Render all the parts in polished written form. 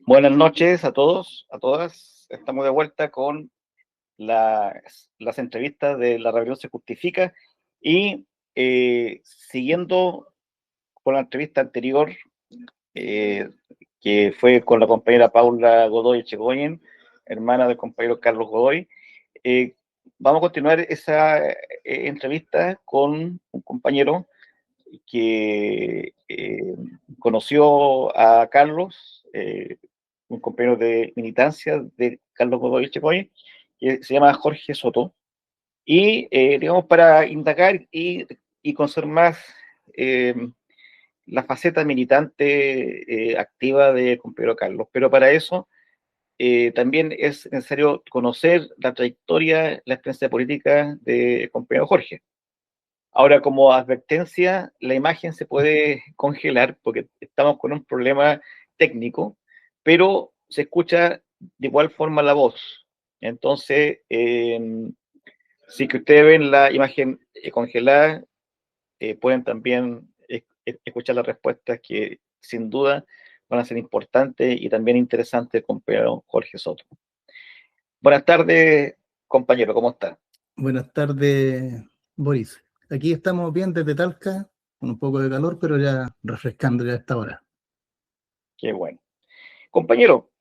Buenas noches a todos, a todas. Estamos de vuelta con las entrevistas de La Rebelión se justifica y siguiendo con la entrevista anterior, eh, que fue con la compañera Paula Godoy Echegoyen, hermana del compañero Carlos Godoy. eh, Vamos a continuar esa entrevista con un compañero que conoció a Carlos, un compañero de militancia de Carlos Godoy Echegoyen, que se llama Jorge Soto, y digamos para indagar y conocer más eh, la faceta militante activa de compañero Carlos. Pero para eso también es necesario conocer la trayectoria, la experiencia política de compañero Jorge. Ahora, como advertencia, la imagen se puede congelar porque estamos con un problema técnico, pero se escucha de igual forma la voz. Entonces, si que ustedes ven la imagen congelada, pueden también escuchar las respuestas que sin duda van a ser importantes y también interesantes con Pedro Jorge Soto. Buenas tardes, compañero, ¿cómo está? Buenas tardes, Boris. Aquí estamos bien desde Talca, con un poco de calor, pero ya refrescando ya a esta hora. Qué bueno. Compañero,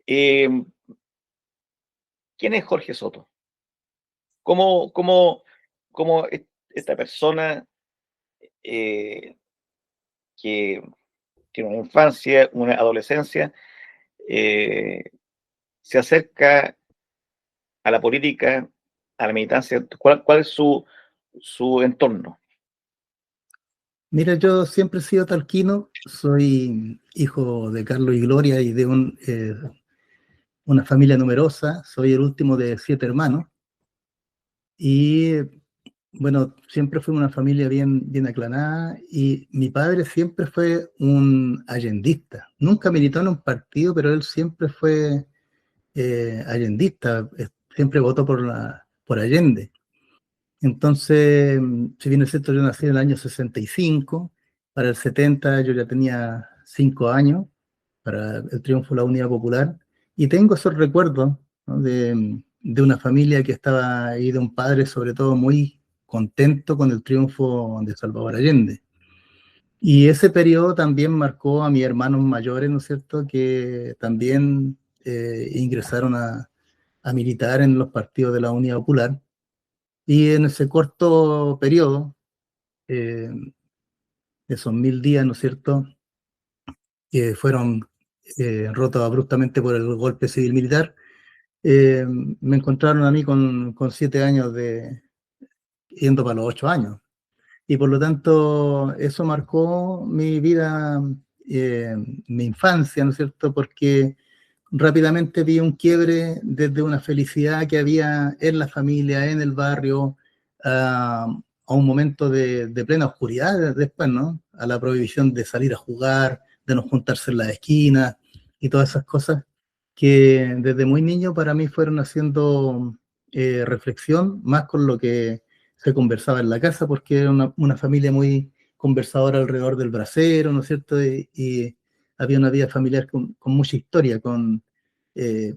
eh, ¿quién es Jorge Soto? ¿Cómo esta persona eh, que tiene una infancia, una adolescencia, eh, se acerca a la política, a la militancia? ¿Cuál es su entorno? Mira, yo siempre he sido talquino, soy hijo de Carlos y Gloria y de una familia numerosa, soy el último de 7 hermanos y bueno, siempre fue una familia bien aclanada y mi padre siempre fue un allendista, nunca militó en un partido, pero él siempre fue allendista, siempre votó por Allende. Entonces, si bien es cierto, yo nací en el año 65, para el 70 yo ya tenía 5 años, para el triunfo de la Unidad Popular, y tengo esos recuerdos, ¿no? de una familia que estaba ahí, de un padre sobre todo muy contento con el triunfo de Salvador Allende. Y ese periodo también marcó a mis hermanos mayores, ¿no es cierto?, que también ingresaron a militar en los partidos de la Unidad Popular. Y en ese corto periodo, eh, esos 1000 días, ¿no es cierto?, que fueron rotos abruptamente por el golpe civil-militar, me encontraron a mí con 7 años yendo para los 8 años. Y por lo tanto, eso marcó mi vida, eh, mi infancia, ¿no es cierto?, porque rápidamente vi un quiebre desde una felicidad que había en la familia, en el barrio, a un momento de plena oscuridad después, ¿no? A la prohibición de salir a jugar, de no juntarse en las esquinas y todas esas cosas que desde muy niño para mí fueron haciendo reflexión, más con lo que se conversaba en la casa, porque era una familia muy conversadora alrededor del brasero, ¿no es cierto? Y había una vida familiar con mucha historia, con eh,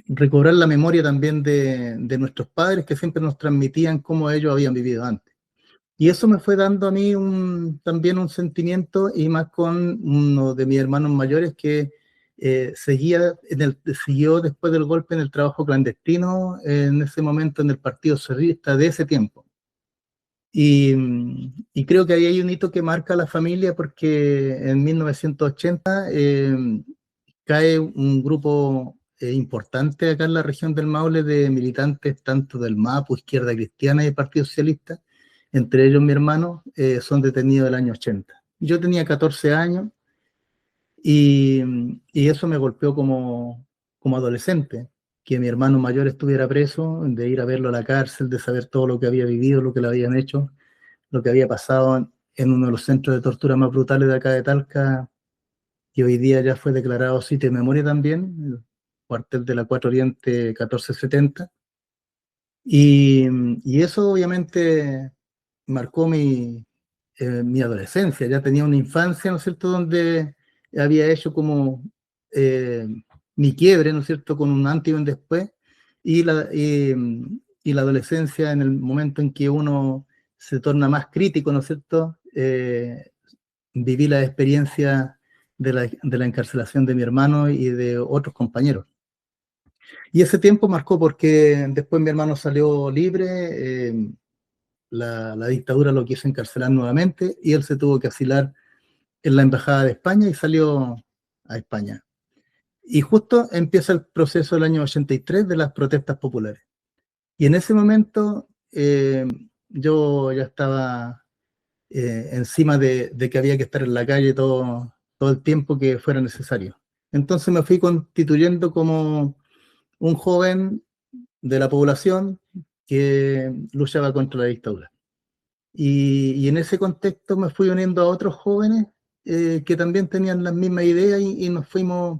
recobrar la memoria también de nuestros padres que siempre nos transmitían cómo ellos habían vivido antes. Y eso me fue dando a mí también un sentimiento, y más con uno de mis hermanos mayores que siguió después del golpe en el trabajo clandestino, en ese momento en el Partido Socialista de ese tiempo. Y creo que ahí hay un hito que marca a la familia, porque en 1980 cae un grupo importante acá en la región del Maule de militantes tanto del MAPU, Izquierda Cristiana y el Partido Socialista, entre ellos mi hermano, son detenidos el año 80. Yo tenía 14 años y, y eso me golpeó como adolescente, que mi hermano mayor estuviera preso, de ir a verlo a la cárcel, de saber todo lo que había vivido, lo que le habían hecho, lo que había pasado en uno de los centros de tortura más brutales de acá de Talca, que hoy día ya fue declarado sitio de memoria también, el cuartel de la 4 Oriente 1470. Y, y eso obviamente marcó mi adolescencia. Ya tenía una infancia, ¿no es cierto?, donde había hecho como mi quiebre, ¿no es cierto?, con un antes y un después, y la adolescencia en el momento en que uno se torna más crítico, ¿no es cierto? Viví la experiencia de la encarcelación de mi hermano y de otros compañeros. Y ese tiempo marcó porque después mi hermano salió libre, la dictadura lo quiso encarcelar nuevamente y él se tuvo que asilar en la Embajada de España y salió a España. Y justo empieza el proceso del año 83 de las protestas populares. Y en ese momento yo ya estaba encima de que había que estar en la calle todo el tiempo que fuera necesario. Entonces me fui constituyendo como un joven de la población que luchaba contra la dictadura. Y en ese contexto me fui uniendo a otros jóvenes que también tenían las mismas ideas y nos fuimos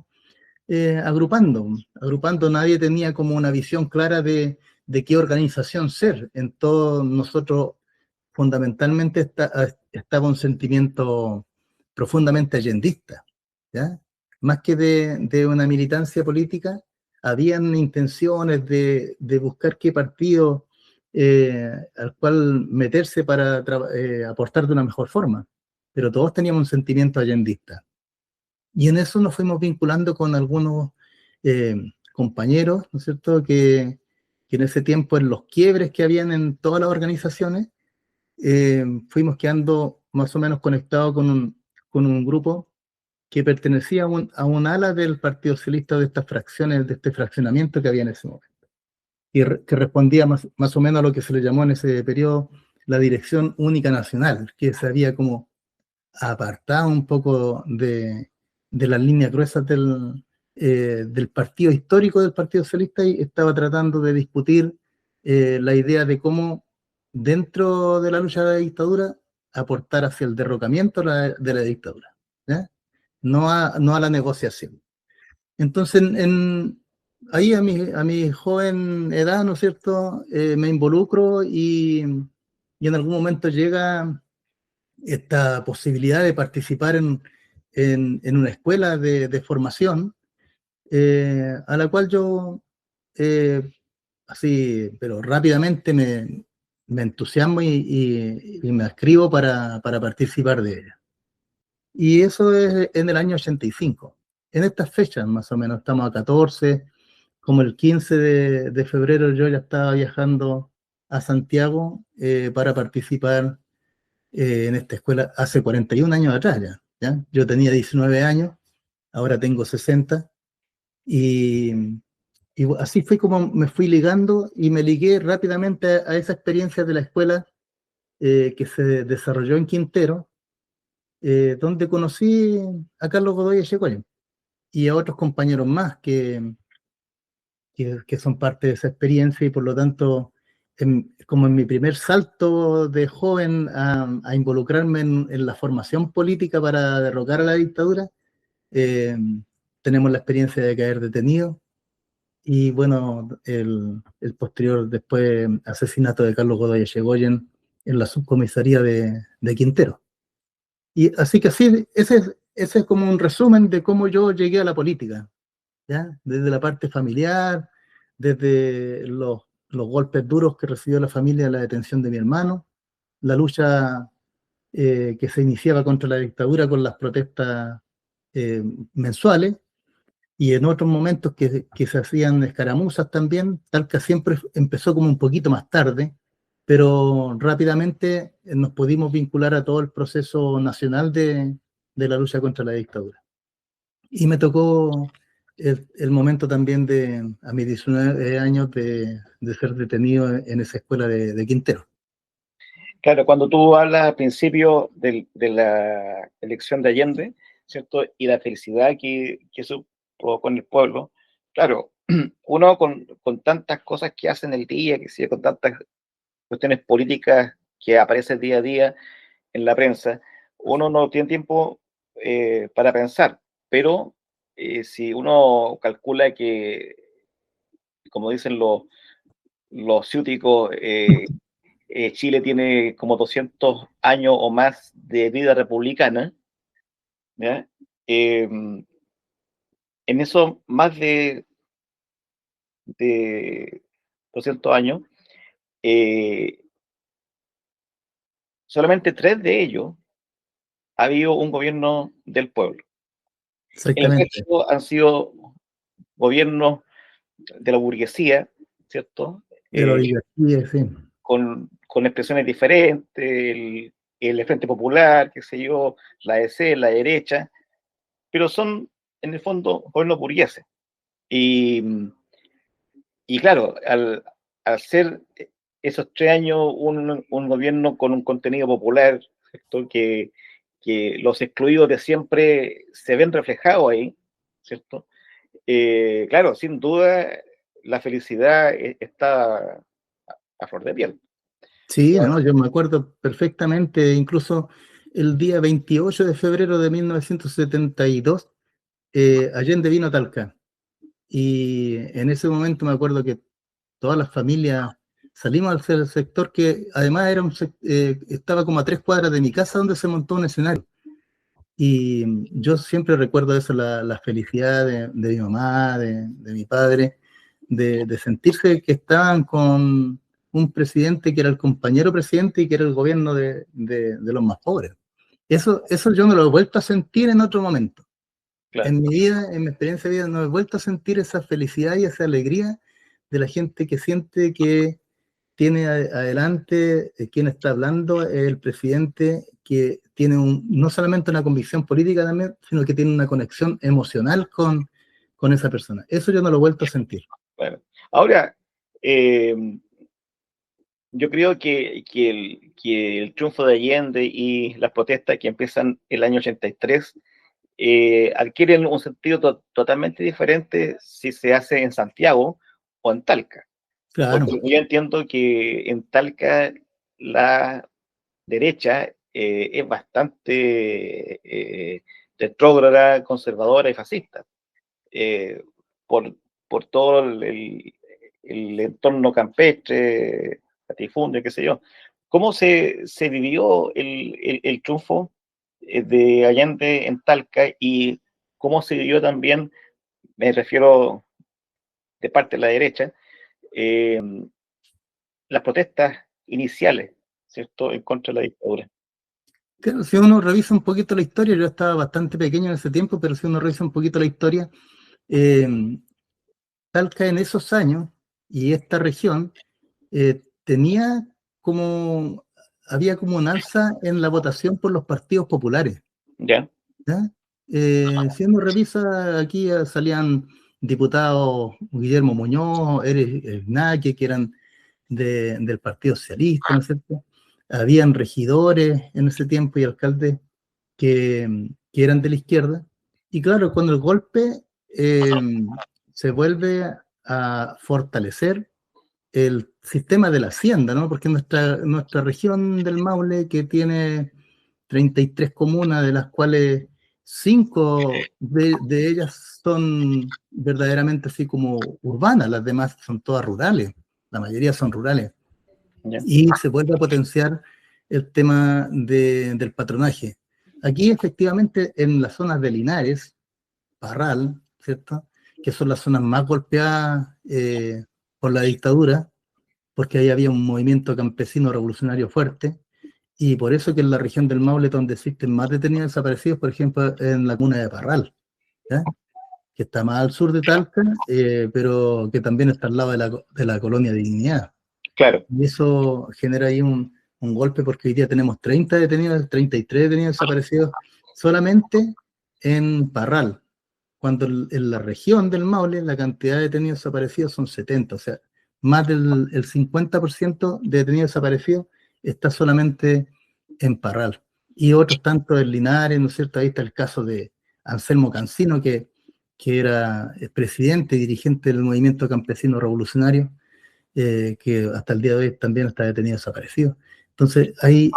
agrupando. Nadie tenía como una visión clara de qué organización ser. En todos nosotros fundamentalmente estaba un sentimiento profundamente allendista, ¿ya? Más que de una militancia política, habían intenciones de buscar qué partido al cual meterse para aportar de una mejor forma, pero todos teníamos un sentimiento allendista. Y en eso nos fuimos vinculando con algunos eh, compañeros, ¿no es cierto?, que en ese tiempo, en los quiebres que habían en todas las organizaciones, fuimos quedando más o menos conectados con un grupo que pertenecía a un ala del Partido Socialista, de estas fracciones, de este fraccionamiento que había en ese momento, y que respondía más o menos a lo que se le llamó en ese periodo la Dirección Única Nacional, que se había como apartado un poco de las líneas gruesas del partido histórico del Partido Socialista y estaba tratando de discutir la idea de cómo dentro de la lucha de la dictadura aportar hacia el derrocamiento de la dictadura, ¿ya? No a la negociación. Entonces, ahí a mi joven edad, ¿no es cierto?, me involucro y en algún momento llega esta posibilidad de participar en una escuela de formación, a la cual yo, eh, así, pero rápidamente me entusiasmo y me inscribo para participar de ella. Y eso es en el año 85. En estas fechas, más o menos, estamos a 14, como el 15 de febrero yo ya estaba viajando a Santiago para participar en esta escuela hace 41 años atrás ya, ¿ya? Yo tenía 19 años, ahora tengo 60, y, y así fue como me fui ligando y me ligué rápidamente a esa experiencia de la escuela que se desarrolló en Quintero, donde conocí a Carlos Godoy Echegoyen y a otros compañeros más que son parte de esa experiencia y por lo tanto, como en mi primer salto de joven a involucrarme en la formación política para derrocar a la dictadura, eh, tenemos la experiencia de caer detenido y bueno, el posterior después asesinato de Carlos Godoy Echegoyen en la subcomisaría de Quintero. Y así que así, ese es como un resumen de cómo yo llegué a la política, ¿ya? Desde la parte familiar, desde los golpes duros que recibió la familia en la detención de mi hermano, la lucha que se iniciaba contra la dictadura con las protestas eh, mensuales, y en otros momentos que se hacían escaramuzas también. Talca siempre empezó como un poquito más tarde, pero rápidamente nos pudimos vincular a todo el proceso nacional de la lucha contra la dictadura. Y me tocó el momento también a mis 19 años, de ser detenido en esa escuela de Quintero. Claro, cuando tú hablas al principio de la elección de Allende, ¿cierto? Y la felicidad que supo con el pueblo, claro, uno con tantas cosas que hace en el día, que sigue con tantas cuestiones políticas que aparecen día a día en la prensa, uno no tiene tiempo para pensar, pero si uno calcula que, como dicen los ciúticos, Chile tiene como 200 años o más de vida republicana, ¿ya? Eh, en esos más de 200 años, eh, solamente 3 de ellos ha habido un gobierno del pueblo. El Exactamente. resto han sido gobiernos de la burguesía, ¿cierto? De la oligarquía, sí. Con expresiones diferentes, el Frente Popular, qué sé yo, la DC, la derecha, pero son, en el fondo, gobiernos burgueses. Y, y claro, al ser esos 3 años un gobierno con un contenido popular, ¿cierto? Que los excluidos de siempre se ven reflejados ahí, ¿cierto? Claro, sin duda, la felicidad está a flor de piel. Sí, no, yo me acuerdo perfectamente, incluso el día 28 de febrero de 1972, Allende vino a Talca. Y en ese momento me acuerdo que todas las familias salimos al sector que además estaba como a 3 cuadras de mi casa donde se montó un escenario. Y yo siempre recuerdo eso, la felicidad de mi mamá, de mi padre, de sentirse que estaban con un presidente que era el compañero presidente y que era el gobierno de los más pobres. Eso yo no lo he vuelto a sentir en otro momento. Claro, En mi vida, en mi experiencia de vida, no he vuelto a sentir esa felicidad y esa alegría de la gente que siente que tiene adelante quien está hablando, el presidente que tiene no solamente una convicción política también, sino que tiene una conexión emocional con esa persona. Eso yo no lo he vuelto a sentir. claro. Ahora, eh, yo creo que el triunfo de Allende y las protestas que empiezan el año 83 adquieren un sentido totalmente diferente si se hace en Santiago o en Talca. Claro, Porque yo entiendo que en Talca la derecha es bastante retrógrada, conservadora y fascista, eh, por, por todo el entorno campestre, latifundio, qué sé yo. ¿Cómo se vivió el triunfo de Allende en Talca y cómo se vivió también, me refiero de parte de la derecha, eh, las protestas iniciales, ¿cierto?, en contra de la dictadura? claro, si uno revisa un poquito la historia, yo estaba bastante pequeño en ese tiempo, pero si uno revisa un poquito la historia, eh, Talca en esos años y esta región tenía como, había como un alza en la votación por los partidos populares. ¿Ya? ¿Ya? Si uno revisa, aquí salían diputados Guillermo Muñoz, Eres Naque, que eran del Partido Socialista, ¿no es cierto? Habían regidores en ese tiempo y alcaldes que eran de la izquierda. Y claro, cuando el golpe se vuelve a fortalecer el sistema de la hacienda, ¿no? Porque nuestra región del Maule, que tiene 33 comunas, de las cuales 5 de ellas son verdaderamente así como urbanas, las demás son todas rurales, la mayoría son rurales. ¿Ya? Y se vuelve a potenciar el tema del patronaje. Aquí efectivamente en las zonas de Linares, Parral, ¿cierto? Que son las zonas más golpeadas por la dictadura, porque ahí había un movimiento campesino revolucionario fuerte, y por eso que en la región del Maule, donde existen más detenidos desaparecidos, por ejemplo, en la comuna de Parral, ¿ya? Que está más al sur de Talca, pero que también está al lado de la colonia Dignidad. Claro, Y eso genera ahí un golpe, porque hoy día tenemos 30 detenidos, 33 detenidos desaparecidos solamente en Parral, cuando en la región del Maule la cantidad de detenidos desaparecidos son 70, o sea, más del el 50% de detenidos desaparecidos está solamente en Parral. Y otros tanto en Linares, ¿no es cierto? Ahí está el caso de Anselmo Cancino, que era presidente y dirigente del movimiento campesino revolucionario, que hasta el día de hoy también está detenido desaparecido. Entonces, ahí,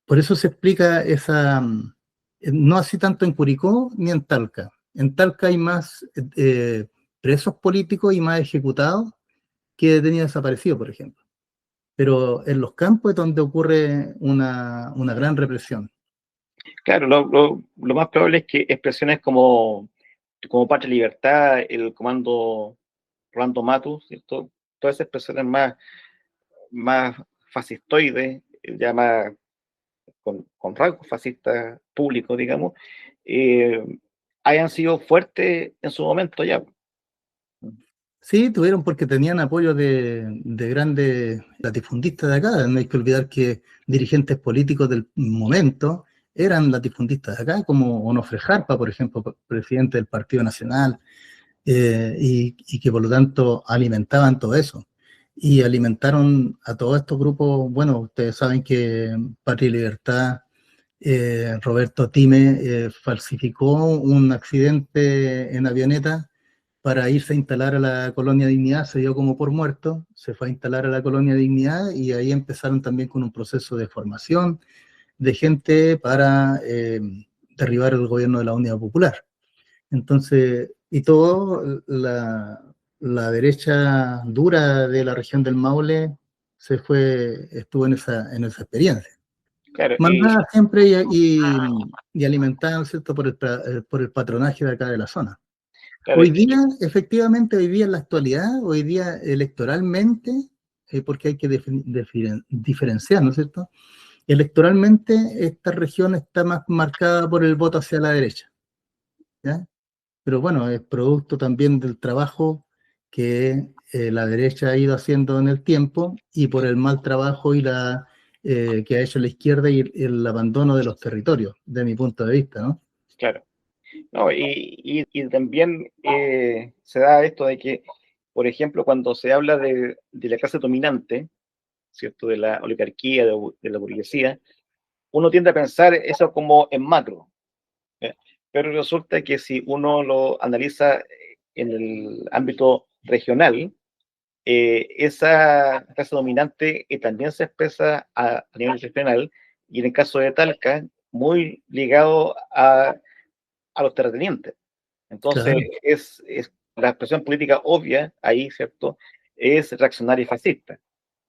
por eso se explica no así tanto en Curicó ni en Talca. En Talca hay más presos políticos y más ejecutados que detenidos desaparecidos, por ejemplo. Pero en los campos es donde ocurre una gran represión. claro, lo más probable es que expresiones como como Patria y Libertad, el comando Rolando Matus, ¿cierto? Todas esas expresiones más fascistoides, ya más con rasgos fascistas públicos, digamos, eh, hayan sido fuertes en su momento ya. Sí, tuvieron porque tenían apoyo de grandes latifundistas de acá. No hay que olvidar que dirigentes políticos del momento eran latifundistas de acá, como Onofre Jarpa, por ejemplo, presidente del Partido Nacional, y que por lo tanto alimentaban todo eso. Y alimentaron a todos estos grupos. Bueno, ustedes saben que Patria y Libertad, Roberto Time, falsificó un accidente en avioneta para irse a instalar a la Colonia Dignidad, se dio como por muerto, se fue a instalar a la Colonia Dignidad y ahí empezaron también con un proceso de formación de gente para derribar el gobierno de la Unidad Popular. Entonces, y todo, la derecha dura de la región del Maule estuvo en esa experiencia. Claro, Mandada siempre y alimentada, ¿cierto?, por el patronaje de acá de la zona. claro, Hoy día, efectivamente, hoy día en la actualidad, hoy día electoralmente, porque hay que diferenciar, ¿no es cierto? Electoralmente, esta región está más marcada por el voto hacia la derecha, ¿ya? Pero bueno, es producto también del trabajo que la derecha ha ido haciendo en el tiempo y por el mal trabajo que ha hecho la izquierda y el abandono de los territorios, de mi punto de vista, ¿no? claro. No, y también se da esto de que, por ejemplo, cuando se habla de la clase dominante, ¿cierto? De la oligarquía, de la burguesía, uno tiende a pensar eso como en macro, ¿eh? Pero resulta que si uno lo analiza en el ámbito regional, esa clase dominante también se expresa a nivel regional, y en el caso de Talca, muy ligado a los terratenientes. Entonces, Claro. es la expresión política obvia ahí, ¿cierto? Es reaccionaria y fascista,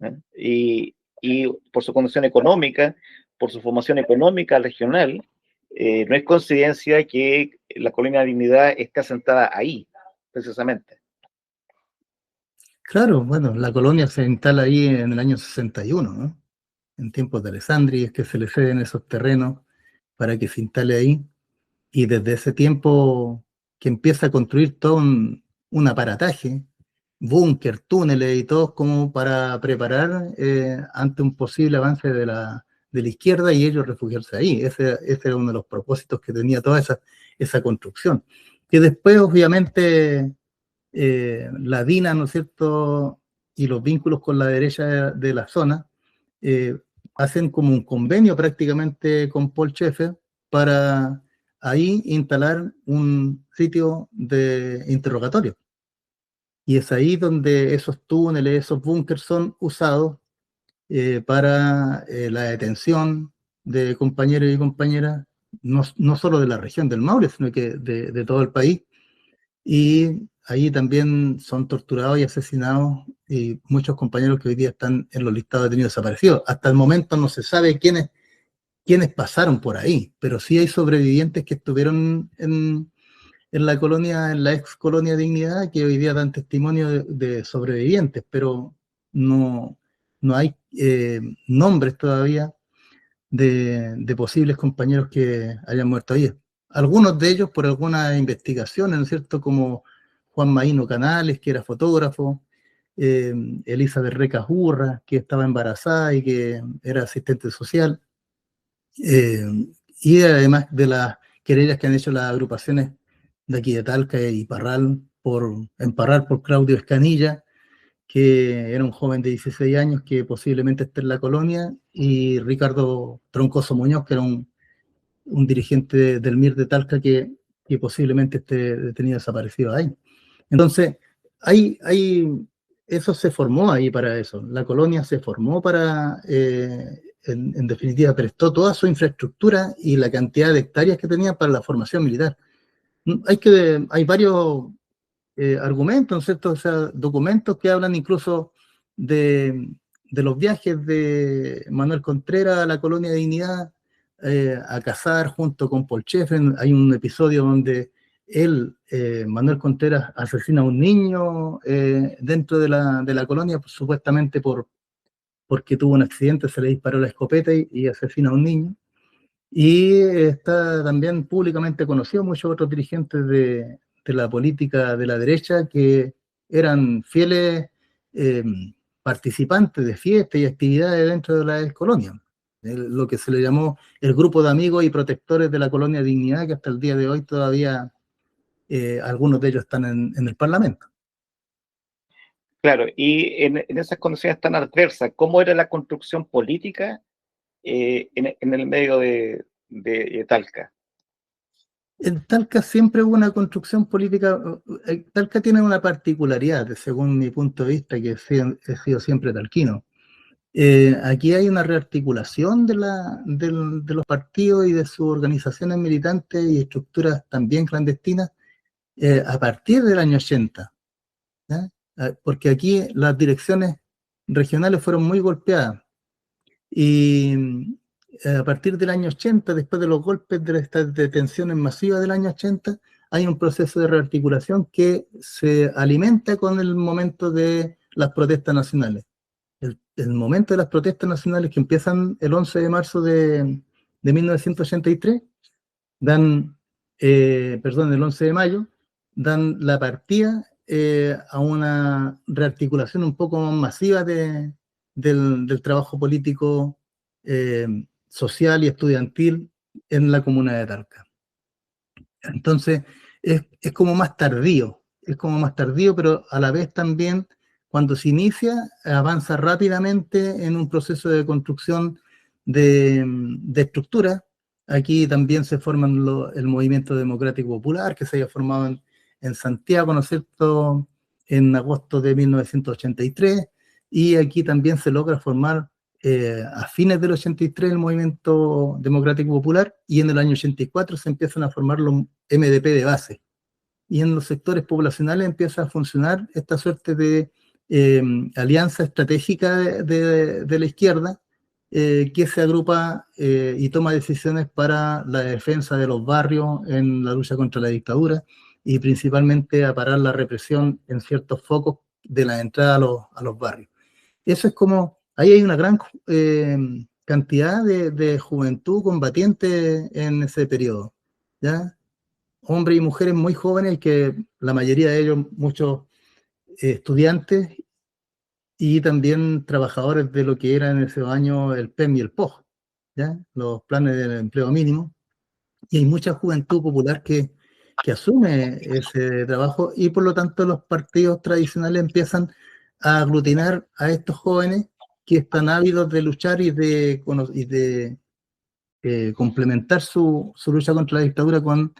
¿eh? Y por su condición económica, por su formación económica regional, no es coincidencia que la colonia de Dignidad esté asentada ahí, precisamente. Claro, bueno, la colonia se instala ahí en el año 61, ¿no? En tiempos de Alessandri es que se le ceden esos terrenos para que se instale ahí. Y desde ese tiempo que empieza a construir todo un aparataje, búnker, túneles y todo como para preparar ante un posible avance de la izquierda y ellos refugiarse ahí. Ese era uno de los propósitos que tenía toda esa construcción. Que después, obviamente, la DINA, ¿no es cierto?, y los vínculos con la derecha de la zona, eh, hacen como un convenio prácticamente con Paul Schaeffer para ahí instalar un sitio de interrogatorio. Y es ahí donde esos túneles, esos búnkers son usados para la detención de compañeros y compañeras, no solo de la región del Maule, sino que de todo el país. Y ahí también son torturados y asesinados y muchos compañeros que hoy día están en los listados de detenidos desaparecidos. Hasta el momento no se sabe quiénes pasaron por ahí, pero sí hay sobrevivientes que estuvieron en la colonia, en la ex colonia Dignidad, que hoy día dan testimonio de sobrevivientes, pero no, no hay nombres todavía de posibles compañeros que hayan muerto ahí. Algunos de ellos por algunas investigaciones, ¿no es cierto? Como Juan Maíno Canales, que era fotógrafo, Elizabeth Reca Urra, que estaba embarazada y que era asistente social, eh, y además de las querellas que han hecho las agrupaciones de aquí de Talca y Parral, en Parral por Claudio Escanilla, que era un joven de 16 años que posiblemente esté en la colonia, y Ricardo Troncoso Muñoz, que era un dirigente del MIR de Talca que posiblemente esté detenido desaparecido ahí. Entonces, eso se formó ahí para eso. La colonia se formó para, en definitiva, prestó toda su infraestructura y la cantidad de hectáreas que tenía para la formación militar. Hay varios argumentos, ¿no es cierto? O sea, documentos que hablan incluso de, de los viajes de Manuel Contreras a la colonia de Dignidad a cazar junto con Paul Schaeffer. Hay un episodio donde él, Manuel Contreras, asesina a un niño dentro de la colonia, pues, supuestamente porque tuvo un accidente, se le disparó la escopeta y asesina a un niño. Y está también públicamente conocido muchos otros dirigentes de la política de la derecha que eran fieles eh, participantes de fiestas y actividades dentro de la excolonia. Lo que se le llamó el grupo de amigos y protectores de la colonia Dignidad, que hasta el día de hoy todavía algunos de ellos están en el Parlamento. Claro, y en esas condiciones tan adversas, ¿cómo era la construcción política en el medio de Talca? En Talca siempre hubo una construcción política. Talca tiene una particularidad, según mi punto de vista, que he sido siempre talquino. Aquí hay una rearticulación de los partidos y de sus organizaciones militantes y estructuras también clandestinas a partir del año 80, ¿ya? Porque aquí las direcciones regionales fueron muy golpeadas y a partir del año 80, después de los golpes de estas detenciones masivas del año 80, hay un proceso de rearticulación que se alimenta con el momento de las protestas nacionales. El momento de las protestas nacionales que empiezan el 11 de marzo de 1983, el 11 de mayo, dan la partida a una rearticulación un poco más masiva del trabajo político, social y estudiantil en la comuna de Talca. Entonces, es como más tardío, pero a la vez también, cuando se inicia, avanza rápidamente en un proceso de construcción de estructura. Aquí también se forman el Movimiento Democrático Popular, que se había formado en Santiago, ¿no es cierto?, en agosto de 1983, y aquí también se logra formar a fines del 83 el Movimiento Democrático Popular, y en el año 84 se empiezan a formar los MDP de base. Y en los sectores poblacionales empieza a funcionar esta suerte de alianza estratégica de la izquierda, que se agrupa y toma decisiones para la defensa de los barrios en la lucha contra la dictadura y principalmente a parar la represión en ciertos focos de la entrada a los barrios. Eso es como, ahí hay una gran cantidad de juventud combatiente en ese periodo, ¿ya? Hombres y mujeres muy jóvenes, que la mayoría de ellos, muchos estudiantes y también trabajadores de lo que era en ese año el PEM y el POG, ¿ya? Los planes del empleo mínimo. Y hay mucha juventud popular que asume ese trabajo, y por lo tanto los partidos tradicionales empiezan a aglutinar a estos jóvenes que están ávidos de luchar y de complementar su lucha contra la dictadura con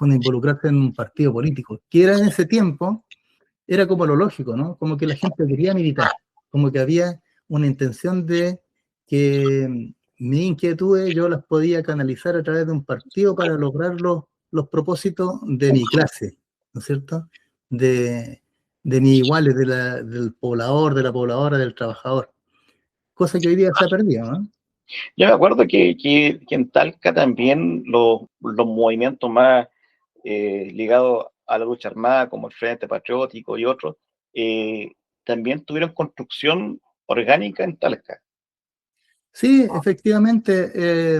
involucrarse en un partido político, que era en ese tiempo, era como lo lógico, ¿no? Como que la gente quería militar, como que había una intención de que mis inquietudes yo las podía canalizar a través de un partido para lograr los propósitos de mi clase, ¿no es cierto? De mis iguales, del poblador, de la pobladora, del trabajador. Cosa que hoy día se ha perdido, ¿no? Yo me acuerdo que en Talca también los movimientos más ligados a la lucha armada, como el Frente Patriótico y otros, también tuvieron construcción orgánica en Talca. Sí, efectivamente,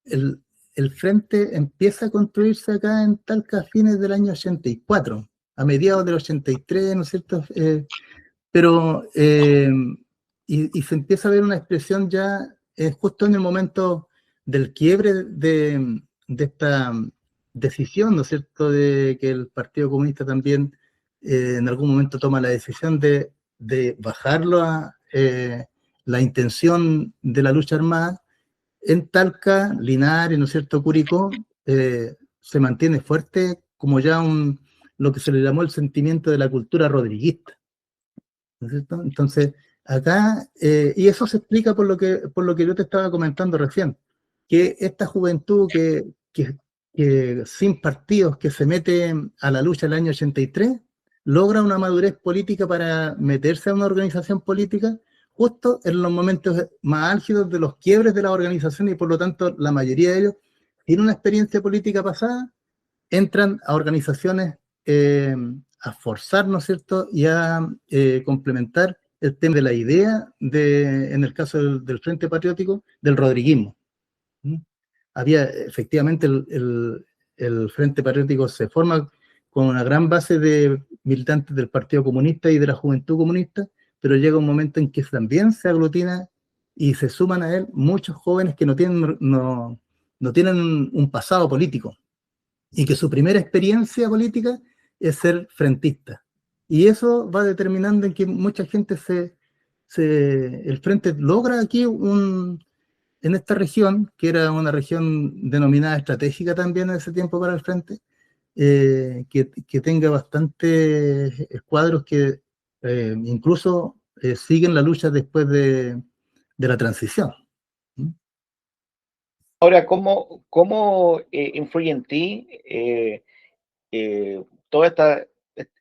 el, el frente empieza a construirse acá en Talca a fines del año 84, a mediados del 83, ¿no es cierto? Pero, y se empieza a ver una expresión ya justo en el momento del quiebre de esta decisión, ¿no es cierto?, de que el Partido Comunista también en algún momento toma la decisión de bajarlo a la intención de la lucha armada. En Talca, Linares, ¿no es cierto?, Curicó, se mantiene fuerte como ya lo que se le llamó el sentimiento de la cultura rodriguista, ¿no es cierto? Entonces, acá, y eso se explica por lo que yo te estaba comentando recién, que esta juventud que sin partidos, que se mete a la lucha el año 83, logra una madurez política para meterse a una organización política justo en los momentos más álgidos de los quiebres de la organización, y por lo tanto la mayoría de ellos tiene una experiencia política pasada entran a organizaciones a forzar, ¿no es cierto?, y a complementar el tema de la idea, en el caso del Frente Patriótico, del rodriguismo. Había efectivamente el Frente Patriótico se forma con una gran base de militantes del Partido Comunista y de la Juventud Comunista, pero llega un momento en que también se aglutina y se suman a él muchos jóvenes que no tienen un pasado político y que su primera experiencia política es ser frentista. Y eso va determinando en que mucha gente el Frente logra aquí en esta región, que era una región denominada estratégica también en ese tiempo para el Frente, que tenga bastantes cuadros que incluso siguen la lucha después de la transición. Ahora, ¿cómo influye en ti toda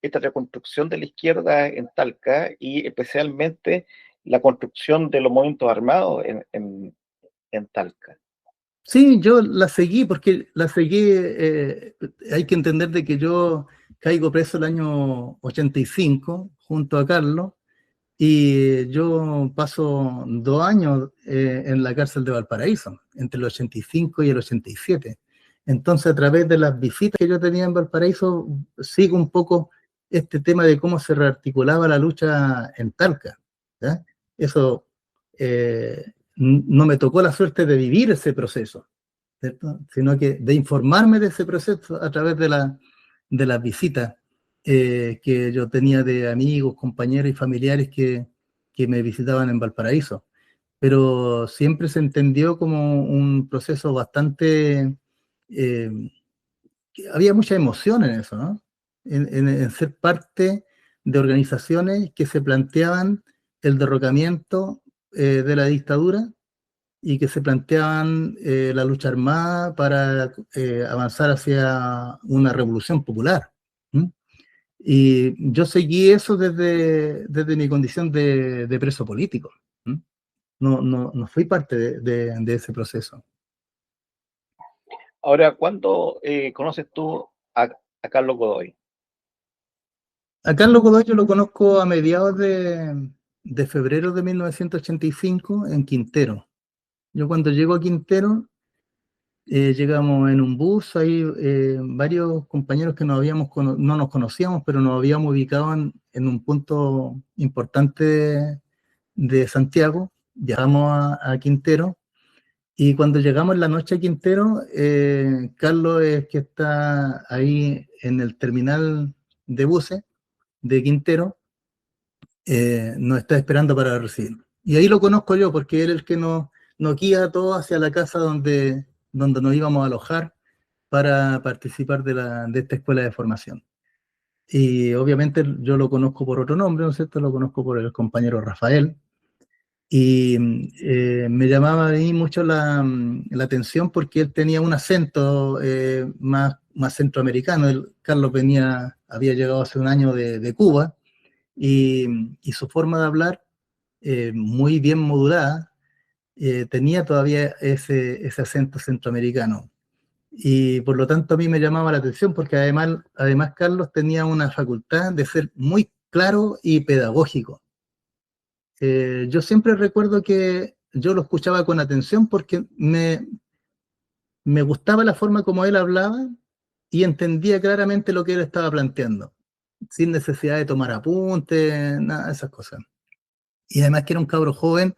esta reconstrucción de la izquierda en Talca y especialmente la construcción de los movimientos armados en Talca? Sí, yo la seguí porque hay que entender de que yo caigo preso el año 85 junto a Carlos y yo paso 2 años en la cárcel de Valparaíso, entre el 85 y el 87. Entonces, a través de las visitas que yo tenía en Valparaíso, sigo un poco este tema de cómo se rearticulaba la lucha en Talca, ¿ya? Eso no me tocó la suerte de vivir ese proceso, ¿cierto? Sino que de informarme de ese proceso a través de las visitas que yo tenía de amigos, compañeros y familiares que me visitaban en Valparaíso. Pero siempre se entendió como un proceso bastante... había mucha emoción en eso, ¿no? En ser parte de organizaciones que se planteaban el derrocamiento de la dictadura y que se planteaban la lucha armada para avanzar hacia una revolución popular. ¿Mm? Y yo seguí eso desde mi condición de preso político. ¿Mm? No fui parte de ese proceso. Ahora, ¿cuándo conoces tú a Carlos Godoy? A Carlos Godoy yo lo conozco a mediados de febrero de 1985 en Quintero. Yo cuando llego a Quintero, llegamos en un bus, ahí varios compañeros que no nos conocíamos, pero nos habíamos ubicado en un punto importante de Santiago. Viajamos a Quintero y cuando llegamos en la noche a Quintero, Carlos es que está ahí en el terminal de buses de Quintero, nos está esperando para recibir. Y ahí lo conozco yo, porque él es el que nos guía todo hacia la casa donde nos íbamos a alojar para participar de esta escuela de formación. Y obviamente yo lo conozco por otro nombre, ¿no es cierto? Lo conozco por el compañero Rafael. Y me llamaba a mí mucho la atención porque él tenía un acento más centroamericano. Carlos había llegado hace un año de Cuba y su forma de hablar, muy bien modulada, tenía todavía ese acento centroamericano. Y por lo tanto a mí me llamaba la atención porque además Carlos tenía una facultad de ser muy claro y pedagógico. Yo siempre recuerdo que yo lo escuchaba con atención porque me gustaba la forma como él hablaba y entendía claramente lo que él estaba planteando, sin necesidad de tomar apuntes, nada de esas cosas. Y además que era un cabro joven,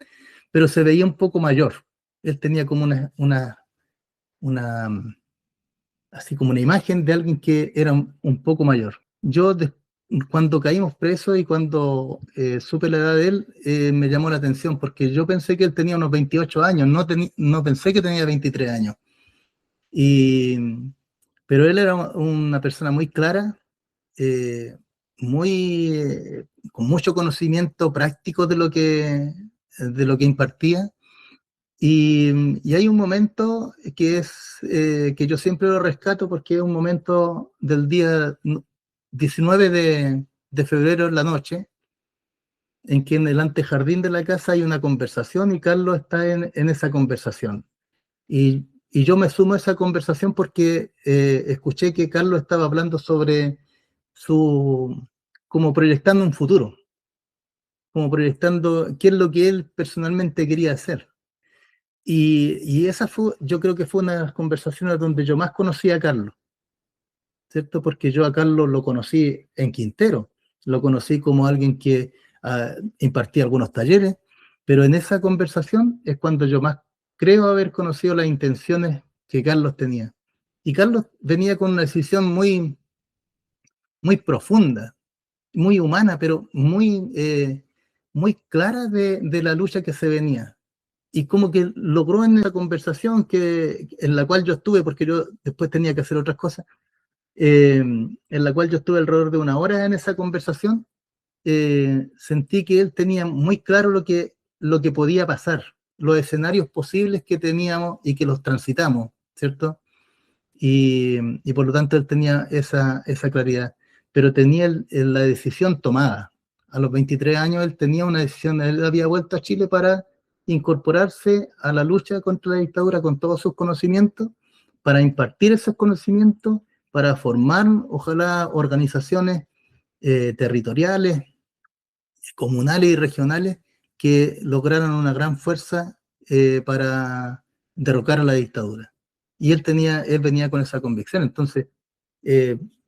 pero se veía un poco mayor. Él tenía como así como una imagen de alguien que era un poco mayor. Cuando caímos presos y cuando supe la edad de él, me llamó la atención porque yo pensé que él tenía unos 28 años, no pensé que tenía 23 años. Pero él era una persona muy clara, eh, con mucho conocimiento práctico de lo que impartía. Y hay un momento que yo siempre lo rescato porque es un momento del día 19 de febrero en la noche, en que en el antejardín de la casa hay una conversación y Carlos está en esa conversación. Y y yo me sumo a esa conversación porque escuché que Carlos estaba hablando sobre como proyectando un futuro, como proyectando qué es lo que él personalmente quería hacer. Y esa fue, yo creo que fue una de las conversaciones donde yo más conocí a Carlos, ¿cierto? Porque yo a Carlos lo conocí en Quintero, lo conocí como alguien que impartía algunos talleres, pero en esa conversación es cuando yo más creo haber conocido las intenciones que Carlos tenía. Y Carlos venía con una decisión muy, muy profunda, muy humana, pero muy clara de la lucha que se venía. Y como que logró en esa conversación en la cual yo estuve, porque yo después tenía que hacer otras cosas, en la cual yo estuve alrededor de una hora en esa conversación, sentí que él tenía muy claro lo que podía pasar, los escenarios posibles que teníamos y que los transitamos, ¿cierto? Y por lo tanto él tenía esa claridad, pero tenía la decisión tomada. A los 23 años él tenía una decisión, él había vuelto a Chile para incorporarse a la lucha contra la dictadura con todos sus conocimientos, para impartir esos conocimientos, para formar, ojalá, organizaciones territoriales, comunales y regionales que lograran una gran fuerza para derrocar a la dictadura. Y él venía con esa convicción. Entonces,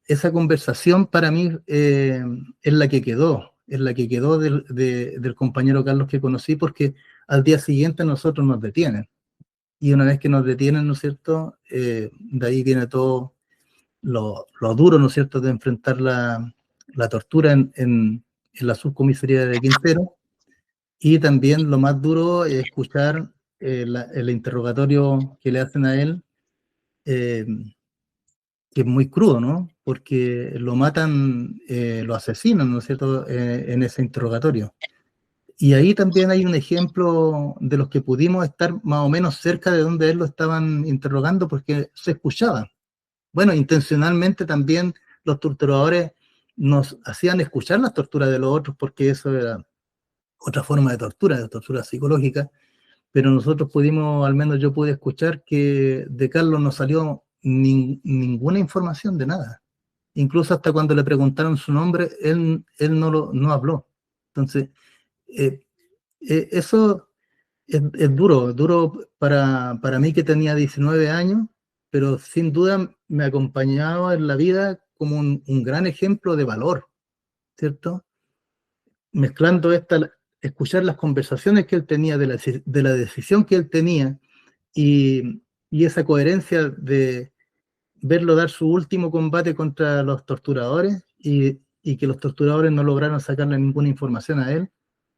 esa conversación para mí es la que quedó, del compañero Carlos que conocí, porque al día siguiente nosotros nos detienen. Y una vez que nos detienen, ¿no es cierto? De ahí viene todo lo duro, ¿no es cierto?, de enfrentar la tortura en la subcomisaría de Quintero, y también lo más duro es escuchar el interrogatorio que le hacen a él, eh, que es muy crudo, ¿no? Porque lo matan, lo asesinan, ¿no es cierto?, en ese interrogatorio. Y ahí también hay un ejemplo de los que pudimos estar más o menos cerca de donde él lo estaban interrogando, porque se escuchaba. Bueno, intencionalmente también los torturadores nos hacían escuchar las torturas de los otros, porque eso era otra forma de tortura psicológica, pero nosotros pudimos, al menos yo pude escuchar que de Carlos no salió ninguna información de nada. Incluso hasta cuando le preguntaron su nombre, él no habló. Entonces, eh, eso es duro para mí, que tenía 19 años, pero sin duda me acompañaba en la vida como un gran ejemplo de valor, ¿cierto? Mezclando escuchar las conversaciones que él tenía, de la decisión que él tenía, y esa coherencia de verlo dar su último combate contra los torturadores, y que los torturadores no lograron sacarle ninguna información a él,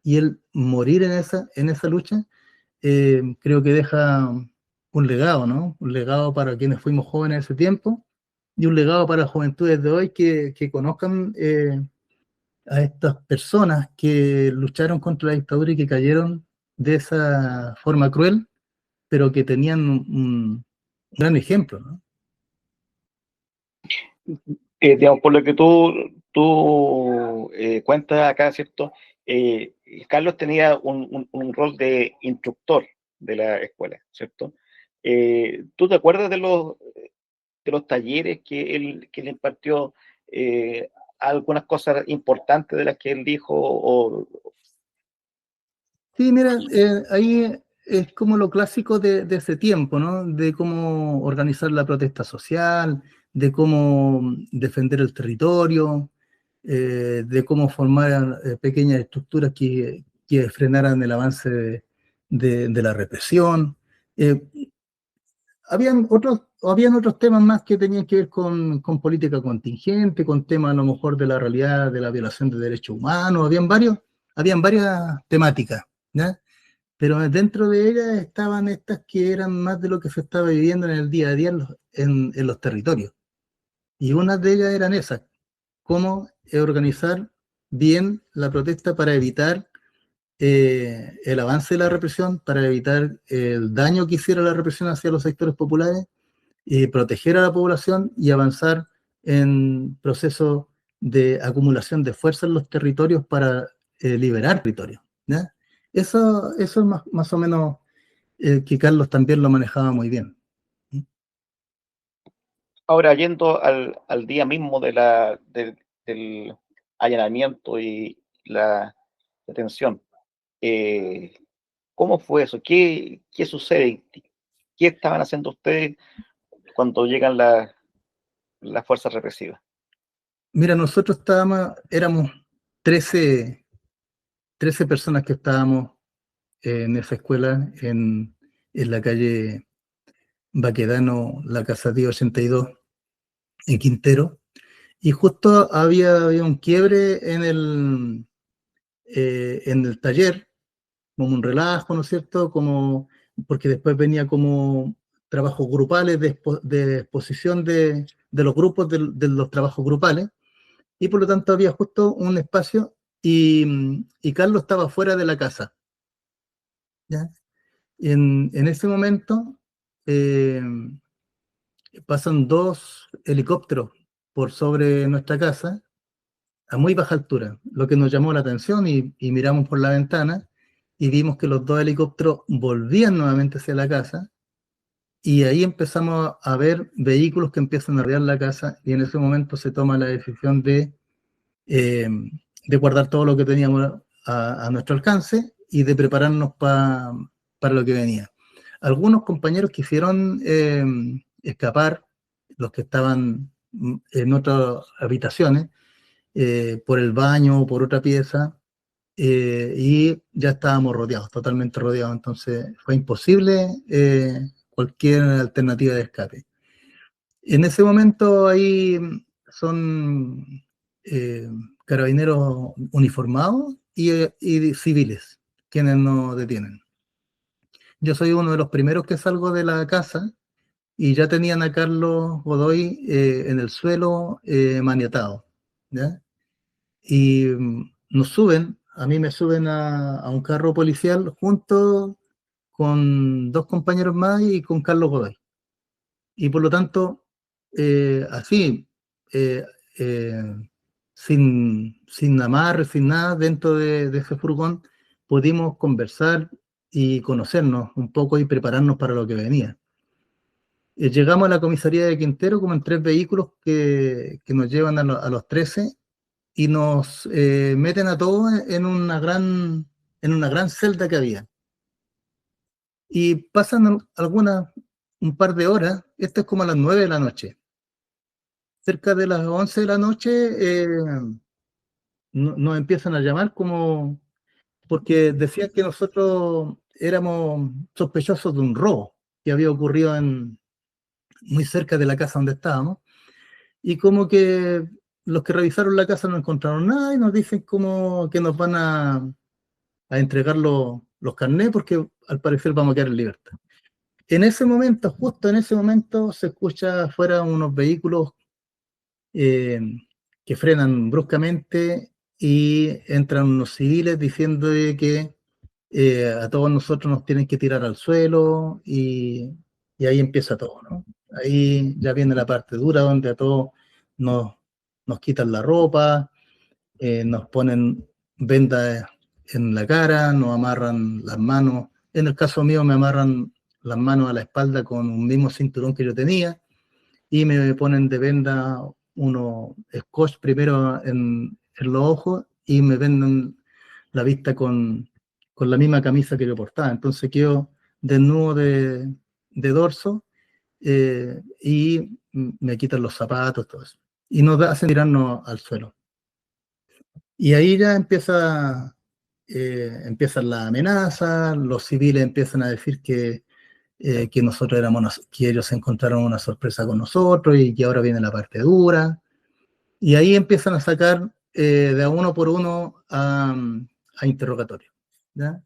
y él morir en esa lucha. Creo que deja un legado, ¿no? Un legado para quienes fuimos jóvenes en ese tiempo, y un legado para las juventudes de hoy que conozcan a estas personas que lucharon contra la dictadura y que cayeron de esa forma cruel, pero que tenían un gran ejemplo, ¿no? Digamos, por lo que tú cuentas acá, ¿cierto? Carlos tenía un rol de instructor de la escuela, ¿cierto? ¿Tú te acuerdas de los talleres que él impartió? Algunas cosas importantes de las que él dijo, Sí, mira, ahí es como lo clásico de ese tiempo, ¿no? De cómo organizar la protesta social, de cómo defender el territorio, de cómo formar pequeñas estructuras que frenaran el avance de la represión. Eh, habían otros temas más que tenían que ver con política contingente, con temas a lo mejor de la realidad de la violación de derechos humanos. Habían varias temáticas, ¿ya? Pero dentro de ellas estaban estas que eran más de lo que se estaba viviendo en el día a día en los territorios. Y unas de ellas eran esas: cómo organizar bien la protesta para evitar el avance de la represión, para evitar el daño que hiciera la represión hacia los sectores populares, y proteger a la población y avanzar en procesos de acumulación de fuerza en los territorios para liberar territorios, ¿ya? Eso es más o menos que Carlos también lo manejaba muy bien. Ahora, yendo al día mismo del allanamiento y la detención, eh, ¿cómo fue eso? ¿Qué sucede? ¿Qué estaban haciendo ustedes cuando llegan las fuerzas represivas? Mira, nosotros éramos 13, 13 personas que estábamos en esa escuela en la calle Baquedano, la Casa 82, en Quintero, y justo había un quiebre en el taller, como un relajo, ¿no es cierto? Porque después venía como trabajos grupales de exposición de los grupos de los trabajos grupales, y por lo tanto había justo un espacio y Carlos estaba fuera de la casa, ¿ya? En ese momento eh, pasan dos helicópteros por sobre nuestra casa a muy baja altura, lo que nos llamó la atención y miramos por la ventana y vimos que los dos helicópteros volvían nuevamente hacia la casa y ahí empezamos a ver vehículos que empiezan a rodear la casa y en ese momento se toma la decisión eh, de guardar todo lo que teníamos a nuestro alcance y de prepararnos para lo que venía. Algunos compañeros quisieron escapar, los que estaban en otras habitaciones, por el baño o por otra pieza, y ya estábamos rodeados, totalmente rodeados, entonces fue imposible cualquier alternativa de escape. En ese momento ahí son eh, carabineros uniformados y civiles quienes nos detienen. Yo soy uno de los primeros que salgo de la casa y ya tenían a Carlos Godoy en el suelo maniatado, ¿ya? Y nos suben, a mí me suben a un carro policial junto con dos compañeros más y con Carlos Godoy. Y por lo tanto, así, eh, eh, sin amarre, sin nada, dentro de ese furgón, pudimos conversar y conocernos un poco y prepararnos para lo que venía. Llegamos a la comisaría de Quintero como en tres vehículos que nos llevan a los 13 y nos meten a todos en una gran celda que había. Y pasan un par de horas, esto es como a las 9 de la noche. Cerca de las 11 de la noche nos empiezan a llamar porque decían que nosotros éramos sospechosos de un robo que había ocurrido muy cerca de la casa donde estábamos, y como que los que revisaron la casa no encontraron nada y nos dicen como que nos van a entregar los carnés porque al parecer vamos a quedar en libertad. En ese momento, justo en ese momento, se escucha afuera unos vehículos eh, que frenan bruscamente y entran unos civiles diciendo de que a todos nosotros nos tienen que tirar al suelo y ahí empieza todo, ¿no? Ahí ya viene la parte dura donde a todos nos, nos quitan la ropa, nos ponen vendas en la cara, nos amarran las manos. En el caso mío me amarran las manos a la espalda con un mismo cinturón que yo tenía y me ponen de venda uno scotch primero en los ojos y me venden la vista con la misma camisa que yo portaba. Entonces quedo desnudo de dorso y me quitan los zapatos, todo eso. Y nos hacen tirarnos al suelo. Y ahí ya empiezan las amenazas, los civiles empiezan a decir que nosotros que ellos encontraron una sorpresa con nosotros y que ahora viene la parte dura. Y ahí empiezan a sacar de a uno por uno a interrogatorio, ¿ya?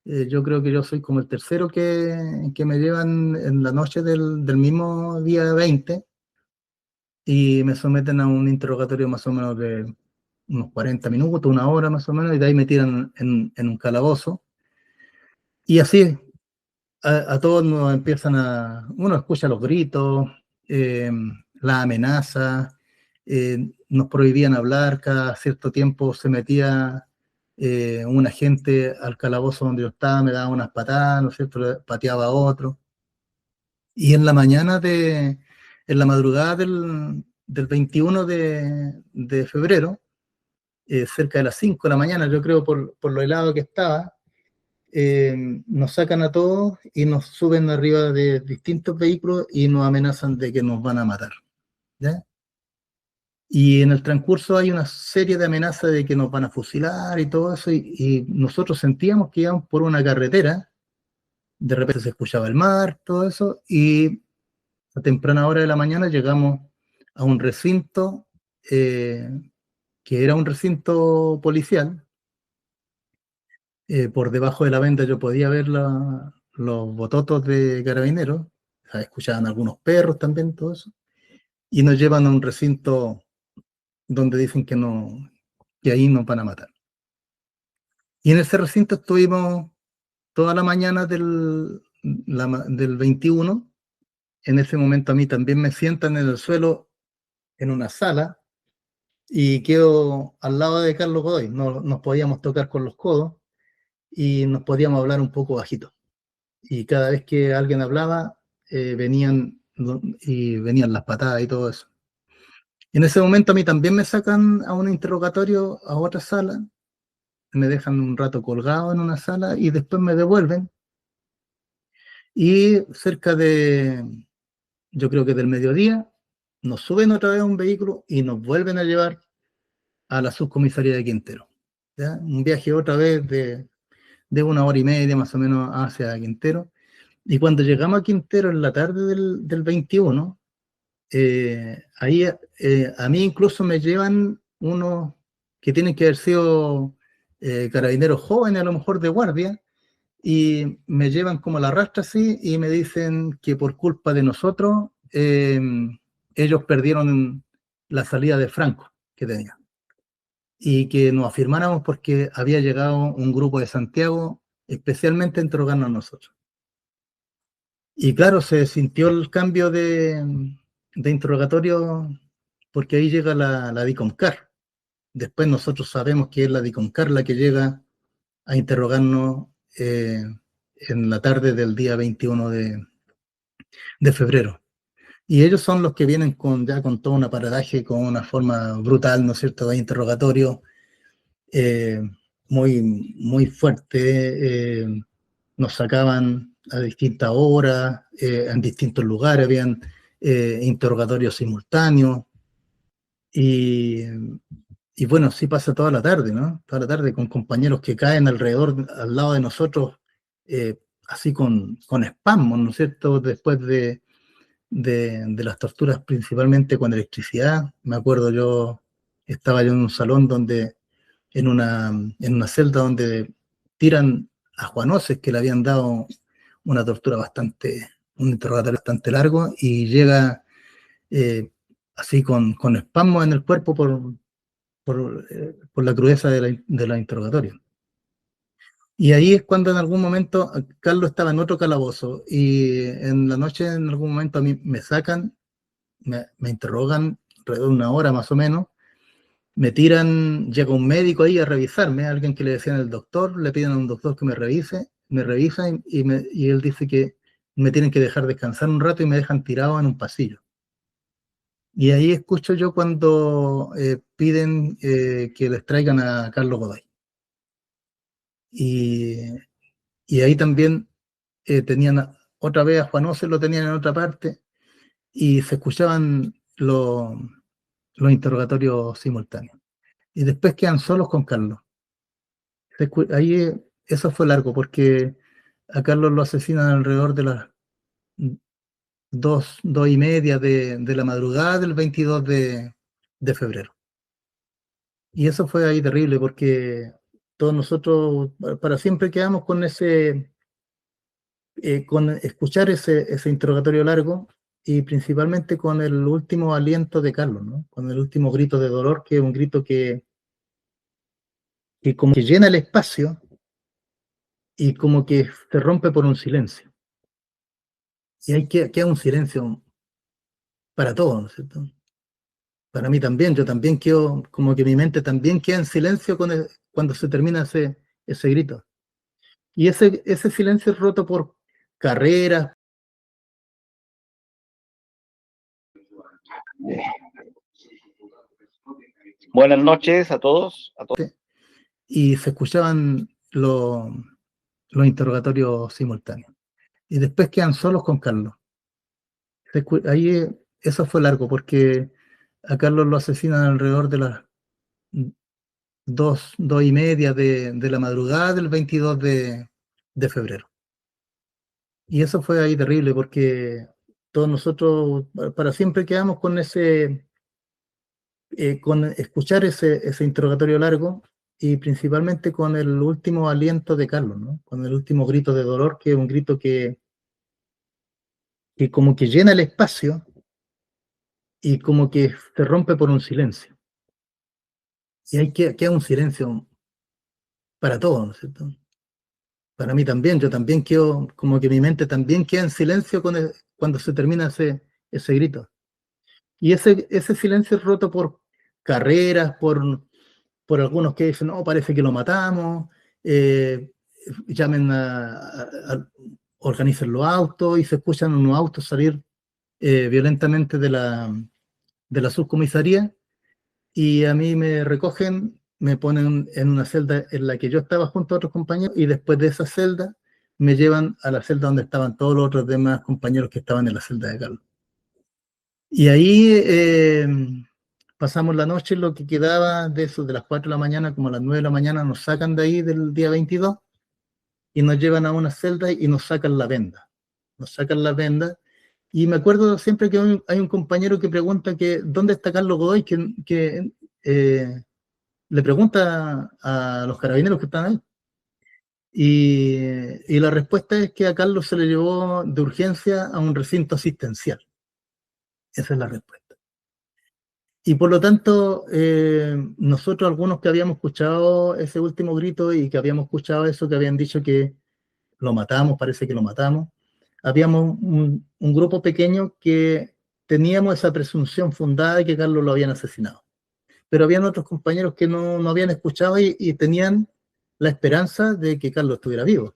Yo creo que yo soy como el tercero que me llevan en la noche del mismo día 20 y me someten a un interrogatorio más o menos de unos 40 minutos, una hora más o menos, y de ahí me tiran en un calabozo. Y así, a todos nos uno escucha los gritos, las amenazas, nos prohibían hablar, cada cierto tiempo se metía un agente al calabozo donde yo estaba, me daba unas patadas, ¿no es cierto?, pateaba a otro. Y en la mañana en la madrugada del 21 de febrero, cerca de las 5 de la mañana, yo creo por lo helado que estaba, nos sacan a todos y nos suben arriba de distintos vehículos y nos amenazan de que nos van a matar, ¿ya? Y en el transcurso hay una serie de amenazas de que nos van a fusilar y todo eso, y nosotros sentíamos que íbamos por una carretera, de repente se escuchaba el mar, todo eso, y a temprana hora de la mañana llegamos a un recinto que era un recinto policial. Por debajo de la venta yo podía ver los bototos de carabineros, o sea, escuchaban algunos perros también, todo eso, y nos llevan a un recinto donde dicen que no, que ahí nos van a matar. Y en ese recinto estuvimos toda la mañana del 21. En ese momento a mí también me sientan en el suelo en una sala y quedo al lado de Carlos Godoy. No nos podíamos tocar con los codos y nos podíamos hablar un poco bajito. Y cada vez que alguien hablaba, venían las patadas y todo eso. En ese momento a mí también me sacan a un interrogatorio a otra sala, me dejan un rato colgado en una sala y después me devuelven. Y cerca yo creo que del mediodía, nos suben otra vez a un vehículo y nos vuelven a llevar a la subcomisaría de Quintero, ¿ya? Un viaje otra vez de 1 hora y media más o menos hacia Quintero. Y cuando llegamos a Quintero en la tarde del 21, ahí a mí incluso me llevan unos que tienen que haber sido carabineros jóvenes, a lo mejor de guardia, y me llevan como a la rastra así y me dicen que por culpa de nosotros ellos perdieron la salida de Franco que tenían y que nos afirmáramos porque había llegado un grupo de Santiago especialmente a interrogarnos a nosotros. Y claro, se sintió el cambio de interrogatorio porque ahí llega la DICOMCAR. Después nosotros sabemos que es la DICOMCAR la que llega a interrogarnos en la tarde del día 21 de febrero. Y ellos son los que vienen ya con todo un aparataje, con una forma brutal, ¿no es cierto?, de interrogatorio eh, muy, muy fuerte. Nos sacaban a distintas horas, en distintos lugares, habían interrogatorios simultáneos. Y bueno, sí pasa toda la tarde, ¿no? Toda la tarde con compañeros que caen alrededor, al lado de nosotros, así con espasmos, ¿no es cierto? Después de las torturas, principalmente con electricidad. Me acuerdo estaba yo en un salón en una celda donde tiran a Juanoces, que le habían dado una tortura un interrogatorio bastante largo, y llega así con espasmos en el cuerpo por la crudeza de la interrogatorio. Y ahí es cuando en algún momento Carlos estaba en otro calabozo y en la noche en algún momento a mí me sacan, me interrogan alrededor de 1 hora más o menos, me tiran, llega un médico ahí a revisarme, alguien que le decían el doctor, le piden a un doctor que me revise, me revisa y él dice que me tienen que dejar descansar un rato y me dejan tirado en un pasillo. Y ahí escucho yo cuando piden que les traigan a Carlos Godoy. Y, y ahí también tenían otra vez a Juan Ose, lo tenían en otra parte, y se escuchaban los interrogatorios simultáneos. Y después quedan solos con Carlos. Ahí eso fue largo, porque a Carlos lo asesinan alrededor de las 2:30 de la madrugada del 22 de febrero. Y eso fue ahí terrible, porque todos nosotros para siempre quedamos con con escuchar ese interrogatorio largo y principalmente con el último aliento de Carlos, ¿no? Con el último grito de dolor, que es un grito que como que llena el espacio y como que se rompe por un silencio. Y ahí queda un silencio para todos, ¿no es cierto? Para mí también, yo también quedo, como que mi mente también queda en silencio cuando se termina ese grito. Y ese silencio es roto por carreras, Buenas noches a todos. Y se escuchaban los interrogatorios simultáneos. Y después quedan solos con Carlos. Ahí eso fue largo, porque a Carlos lo asesinan alrededor de las 2:30 de la madrugada del 22 de febrero. Y eso fue ahí terrible, porque todos nosotros para siempre quedamos con con escuchar ese interrogatorio largo, y principalmente con el último aliento de Carlos, ¿no? Con el último grito de dolor, que es un grito que como que llena el espacio y como que se rompe por un silencio. Y hay que queda un silencio para todos, ¿no es cierto? Para mí también, yo también quedo, como que mi mente también queda en silencio cuando se termina ese grito. Y ese silencio es roto por carreras, por algunos que dicen, no, parece que lo matamos, llamen organicen los autos, y se escuchan unos autos salir violentamente de la subcomisaría, y a mí me recogen, me ponen en una celda en la que yo estaba junto a otros compañeros, y después de esa celda me llevan a la celda donde estaban todos los otros demás compañeros que estaban en la celda de Carlos. Y ahí pasamos la noche, lo que quedaba de eso, de las 4 de la mañana, como a las 9 de la mañana, nos sacan de ahí del día 22 y nos llevan a una celda y nos sacan la venda. Nos sacan la venda. Y me acuerdo siempre que hay un compañero que pregunta que ¿dónde está Carlos Godoy? Que le pregunta a los carabineros que están ahí. Y la respuesta es que a Carlos se le llevó de urgencia a un recinto asistencial. Esa es la respuesta. Y por lo tanto, nosotros, algunos que habíamos escuchado ese último grito y que habíamos escuchado eso, que habían dicho que lo matamos, parece que lo matamos, habíamos un grupo pequeño que teníamos esa presunción fundada de que Carlos lo habían asesinado. Pero habían otros compañeros que no habían escuchado y tenían la esperanza de que Carlos estuviera vivo.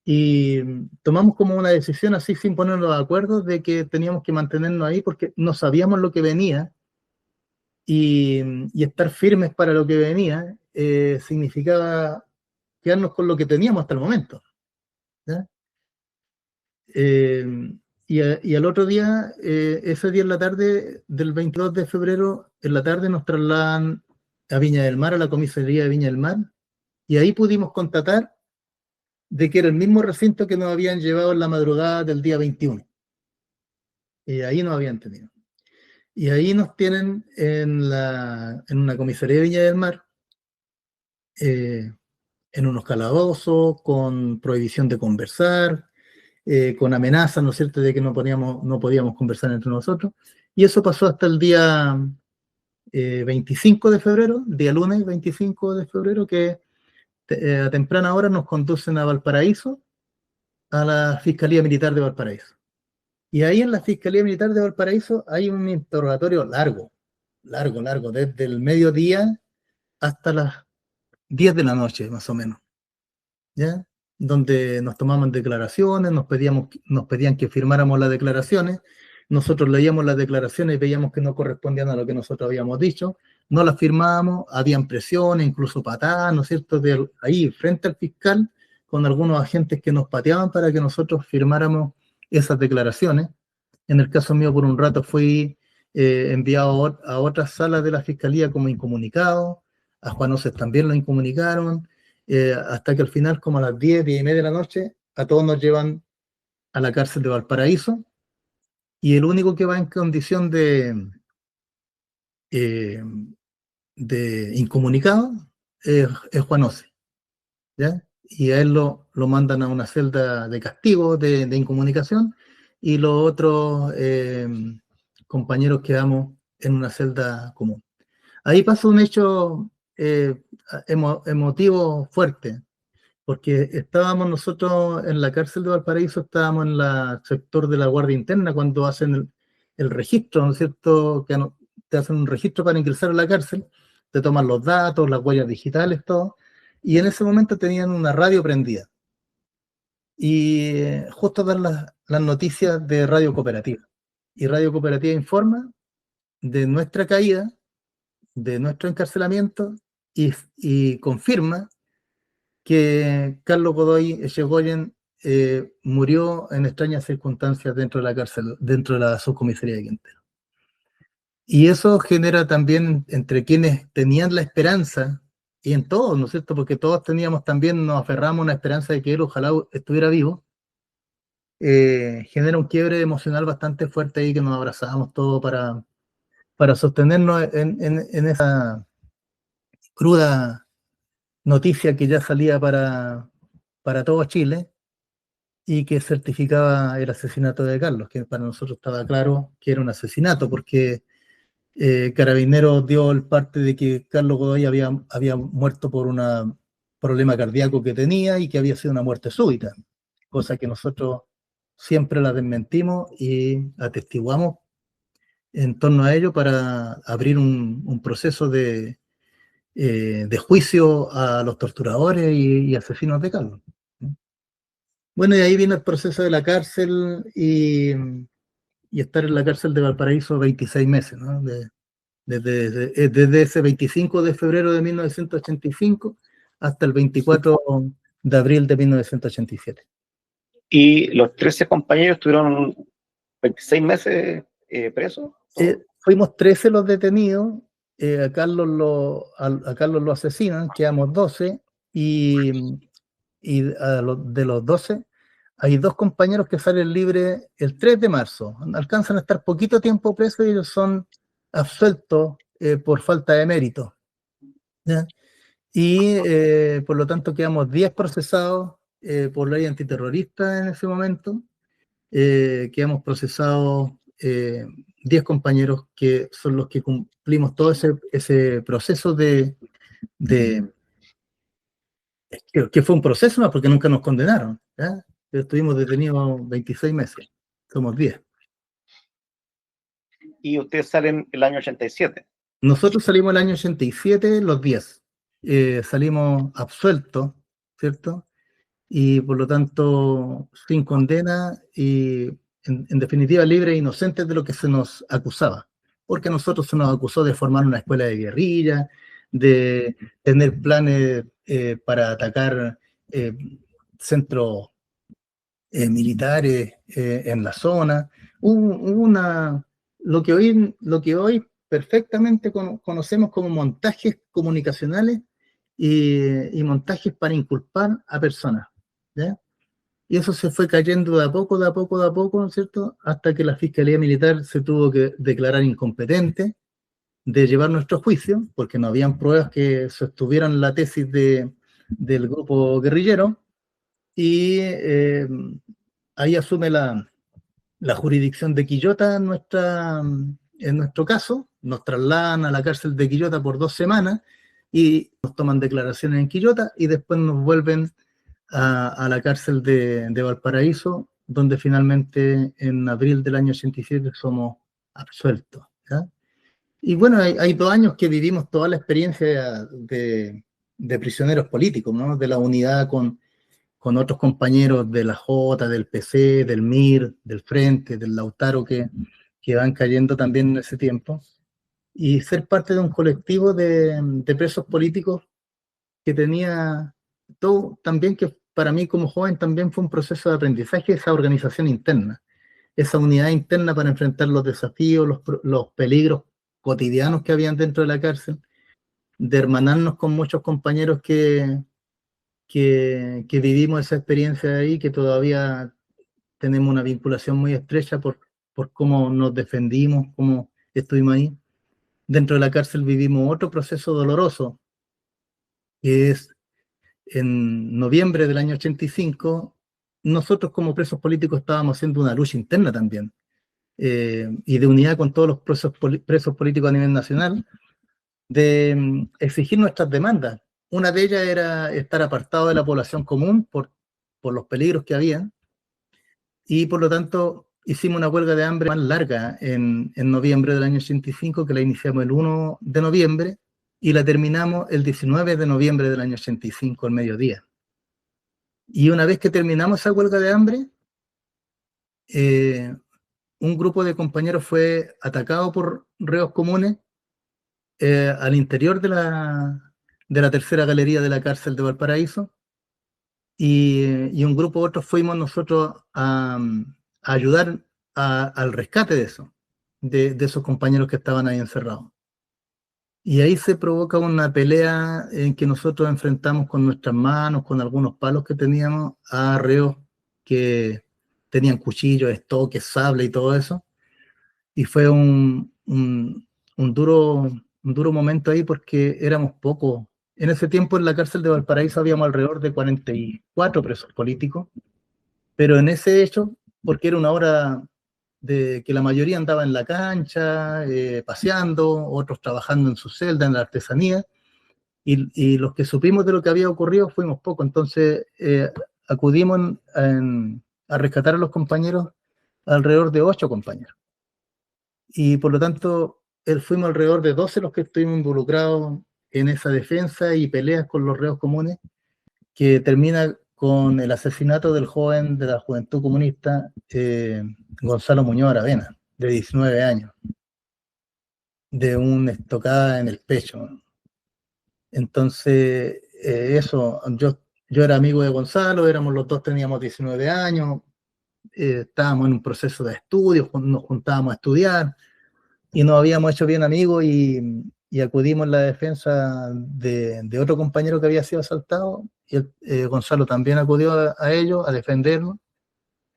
Y tomamos como una decisión así, sin ponernos de acuerdo, de que teníamos que mantenernos ahí porque no sabíamos lo que venía, y estar firmes para lo que venía significaba quedarnos con lo que teníamos hasta el momento, ¿ya? Y al otro día, ese día en la tarde del 22 de febrero, en la tarde nos trasladan a Viña del Mar, a la comisaría de Viña del Mar, y ahí pudimos constatar de que era el mismo recinto que nos habían llevado en la madrugada del día 21. Y ahí nos habían tenido. Y ahí nos tienen en una comisaría de Viña del Mar, en unos calabozos, con prohibición de conversar, con amenazas, ¿no es cierto?, de que no podíamos conversar entre nosotros. Y eso pasó hasta el día 25 de febrero, día lunes 25 de febrero, que a temprana hora nos conducen a Valparaíso, a la Fiscalía Militar de Valparaíso. Y ahí en la Fiscalía Militar de Valparaíso hay un interrogatorio largo, desde el mediodía hasta las 10 de la noche, más o menos, ¿ya? Donde nos tomaban declaraciones, nos pedían que firmáramos las declaraciones, nosotros leíamos las declaraciones y veíamos que no correspondían a lo que nosotros habíamos dicho, no las firmábamos, habían presiones, incluso patadas, ¿no es cierto?, ahí frente al fiscal, con algunos agentes que nos pateaban para que nosotros firmáramos esas declaraciones. En el caso mío, por un rato fui enviado a otras salas de la Fiscalía como incomunicado, a Juan Oces también lo incomunicaron, hasta que al final, como a las 10:30 de la noche, a todos nos llevan a la cárcel de Valparaíso, y el único que va en condición de incomunicado es Juan Oces, ¿ya? Y a él lo mandan a una celda de castigo, de incomunicación, y los otros compañeros quedamos en una celda común. Ahí pasa un hecho emotivo fuerte, porque estábamos nosotros en la cárcel de Valparaíso, estábamos en el sector de la Guardia Interna cuando hacen el registro, ¿no es cierto?, que te hacen un registro para ingresar a la cárcel, te toman los datos, las huellas digitales, todo, y en ese momento tenían una radio prendida, y justo dan las noticias de Radio Cooperativa. y Radio Cooperativa informa de nuestra caída, de nuestro encarcelamiento, y confirma que Carlos Godoy Echegoyen murió en extrañas circunstancias dentro de la cárcel, dentro de la subcomisaría de Quintero. Y eso genera también entre quienes tenían la esperanza, y en todos, ¿no es cierto? Porque todos teníamos también, nos aferramos a una esperanza de que él ojalá estuviera vivo, genera un quiebre emocional bastante fuerte ahí, que nos abrazábamos todos para sostenernos en esa cruda noticia que ya salía para todo Chile y que certificaba el asesinato de Carlos, que para nosotros estaba claro que era un asesinato, porque Carabineros dio el parte de que Carlos Godoy había muerto por un problema cardíaco que tenía y que había sido una muerte súbita, cosa que nosotros siempre la desmentimos y atestiguamos en torno a ello para abrir un proceso de juicio a los torturadores y asesinos de Carlos. Bueno, y ahí vino el proceso de la cárcel y estar en la cárcel de Valparaíso 26 meses, ¿no? Desde ese 25 de febrero de 1985 hasta el 24 de abril de 1987. ¿Y los 13 compañeros estuvieron 26 meses presos? Fuimos 13 los detenidos, a Carlos lo asesinan, quedamos 12, y de los 12 hay 2 compañeros que salen libres el 3 de marzo. Alcanzan a estar poquito tiempo presos y ellos son absueltos por falta de mérito, ¿ya? Y por lo tanto quedamos 10 procesados por ley antiterrorista en ese momento. Quedamos procesados 10 compañeros que son los que cumplimos todo ese proceso que fue un proceso, ¿no? Porque nunca nos condenaron, ¿ya? Estuvimos detenidos 26 meses, somos 10. Y ustedes salen el año 87. Nosotros salimos el año 87, los 10. Salimos absueltos, ¿cierto? Y por lo tanto sin condena y en definitiva libres e inocentes de lo que se nos acusaba. Porque a nosotros se nos acusó de formar una escuela de guerrilla, de tener planes para atacar centros militares en la zona. Lo que hoy perfectamente conocemos como montajes comunicacionales y montajes para inculpar a personas, ¿ya? Y eso se fue cayendo de a poco, ¿no es cierto? Hasta que la Fiscalía Militar se tuvo que declarar incompetente de llevar nuestro juicio, porque no habían pruebas que sostuvieran la tesis del grupo guerrillero, y ahí asume la jurisdicción de Quillota en nuestro caso, nos trasladan a la cárcel de Quillota por 2 semanas y nos toman declaraciones en Quillota y después nos vuelven a la cárcel de Valparaíso, donde finalmente en abril del año 87 somos absueltos, ¿ya? Y bueno, hay 2 años que vivimos toda la experiencia de prisioneros políticos, ¿no? De la unidad con otros compañeros de la J, del PC, del MIR, del Frente, del Lautaro, que van cayendo también en ese tiempo, y ser parte de un colectivo de presos políticos que tenía todo también, que para mí como joven también fue un proceso de aprendizaje, esa organización interna, esa unidad interna para enfrentar los desafíos, los peligros cotidianos que habían dentro de la cárcel, de hermanarnos con muchos compañeros que vivimos esa experiencia ahí, que todavía tenemos una vinculación muy estrecha por cómo nos defendimos, cómo estuvimos ahí. Dentro de la cárcel vivimos otro proceso doloroso, que es en noviembre del año 85, nosotros como presos políticos estábamos haciendo una lucha interna también, y de unidad con todos los presos políticos a nivel nacional, de exigir nuestras demandas. Una de ellas era estar apartado de la población común por los peligros que había, y por lo tanto hicimos una huelga de hambre más larga en noviembre del año 85, que la iniciamos el 1 de noviembre y la terminamos el 19 de noviembre del año 85 al mediodía. Y una vez que terminamos esa huelga de hambre, un grupo de compañeros fue atacado por reos comunes al interior de la tercera galería de la cárcel de Valparaíso, y un grupo otros fuimos nosotros a ayudar al rescate de eso, de esos compañeros que estaban ahí encerrados. Y ahí se provoca una pelea en que nosotros enfrentamos con nuestras manos, con algunos palos que teníamos, a reos que tenían cuchillos, estoques, sable y todo eso. Y fue un duro momento ahí porque éramos pocos. En ese tiempo en la cárcel de Valparaíso habíamos alrededor de 44 presos políticos, pero en ese hecho, porque era una hora de que la mayoría andaba en la cancha, paseando, otros trabajando en su celda, en la artesanía, y los que supimos de lo que había ocurrido fuimos pocos. Entonces acudimos a rescatar a los compañeros, alrededor de 8 compañeros. Y por lo tanto, fuimos alrededor de 12 los que estuvimos involucrados en esa defensa y peleas con los reos comunes, que termina con el asesinato del joven de la Juventud Comunista, Gonzalo Muñoz Aravena, de 19 años, de una estocada en el pecho. Entonces, yo era amigo de Gonzalo, los dos teníamos 19 años, estábamos en un proceso de estudio, nos juntábamos a estudiar, y nos habíamos hecho bien amigos, y acudimos en la defensa de otro compañero que había sido asaltado, y Gonzalo también acudió a ellos a defendernos,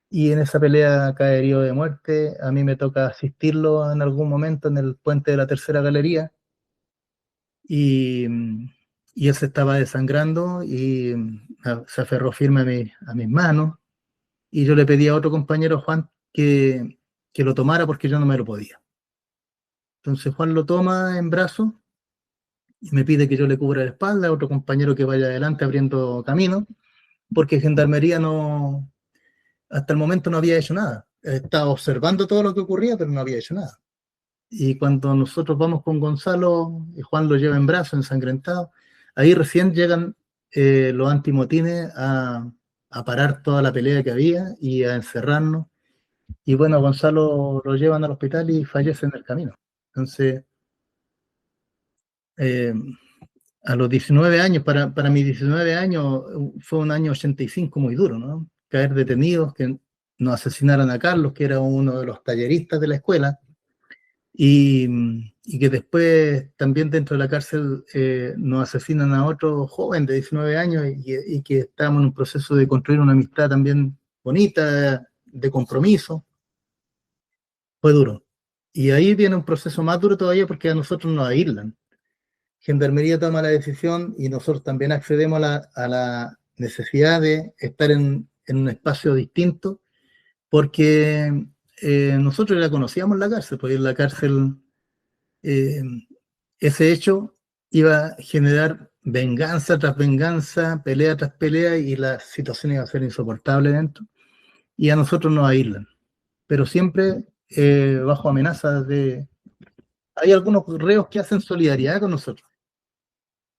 y en esa pelea cae herido de muerte. A mí me toca asistirlo en algún momento en el puente de la tercera galería, y, y él se estaba desangrando y se aferró firme a mis manos, y yo le pedí a otro compañero, Juan, que lo tomara porque yo no me lo podía. Entonces Juan lo toma en brazos y me pide que yo le cubra la espalda, a otro compañero que vaya adelante abriendo camino, porque Gendarmería no, hasta el momento no había hecho nada. Estaba observando todo lo que ocurría, pero no había hecho nada. Y cuando nosotros vamos con Gonzalo, y Juan lo lleva en brazos, ensangrentado, ahí recién llegan los antimotines a parar toda la pelea que había y a encerrarnos. Y bueno, Gonzalo lo llevan al hospital y fallece en el camino. Entonces, eh, a los 19 años, para mis 19 años, fue un año 85 muy duro, ¿no? Caer detenidos, que nos asesinaran a Carlos, que era uno de los talleristas de la escuela, y, y que después también dentro de la cárcel nos asesinan a otro joven de 19 años, y que estábamos en un proceso de construir una amistad también bonita, de compromiso. Fue duro. Y ahí viene un proceso más duro todavía porque a nosotros nos aíslan. Gendarmería toma la decisión y nosotros también accedemos a la necesidad de estar en un espacio distinto, porque nosotros ya conocíamos la cárcel, porque en la cárcel eh, ese hecho iba a generar venganza tras venganza, pelea tras pelea, y la situación iba a ser insoportable dentro, y a nosotros nos aíslan, pero siempre bajo amenaza de... Hay algunos reos que hacen solidaridad con nosotros.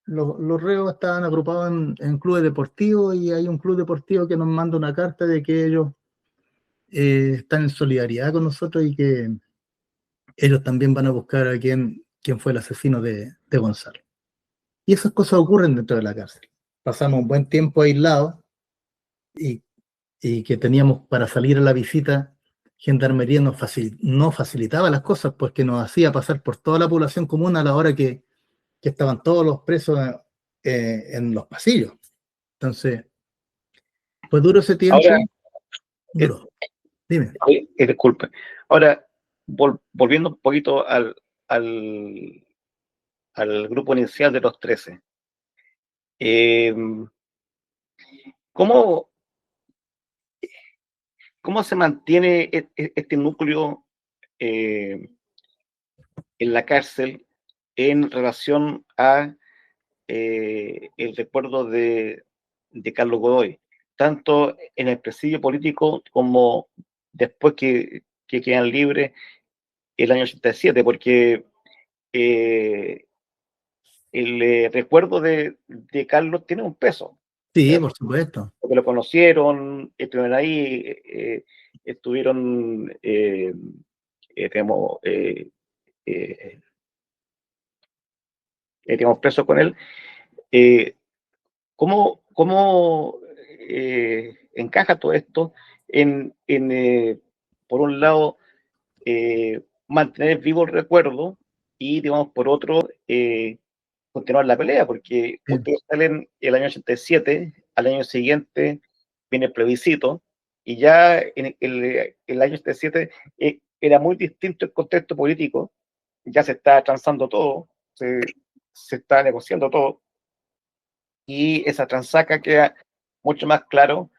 Los reos estaban agrupados en clubes deportivos, y hay un club deportivo que nos manda una carta de que ellos están en solidaridad con nosotros, y que ellos también van a buscar a quién fue el asesino de Gonzalo. Y esas cosas ocurren dentro de la cárcel. Pasamos un buen tiempo aislados, y, y que teníamos para salir a la visita, Gendarmería no facilitaba las cosas porque nos hacía pasar por toda la población común a la hora que estaban todos los presos en los pasillos. Entonces, fue duro ese Ahora, tiempo, duro. Dime. disculpe. Ahora, volviendo un poquito al, al grupo inicial de los 13. Eh, ¿cómo, ¿Cómo se mantiene este núcleo en la cárcel en relación a el recuerdo de Carlos Godoy, tanto en el presidio político como después que quedan libres el año 87? Porque el recuerdo de Carlos tiene un peso. Sí, por supuesto. Porque lo conocieron, estuvieron ahí, estuvieron, digamos, digamos, presos con él. ¿Cómo encaja todo esto por un lado, mantener vivo el recuerdo y, digamos, por otro, continuar la pelea? Porque Sí, ustedes salen el año 87, al año siguiente viene el plebiscito, y ya en el año 87 era muy distinto el contexto político, ya se está transando todo, se está negociando todo, y esa transaca queda mucho más claro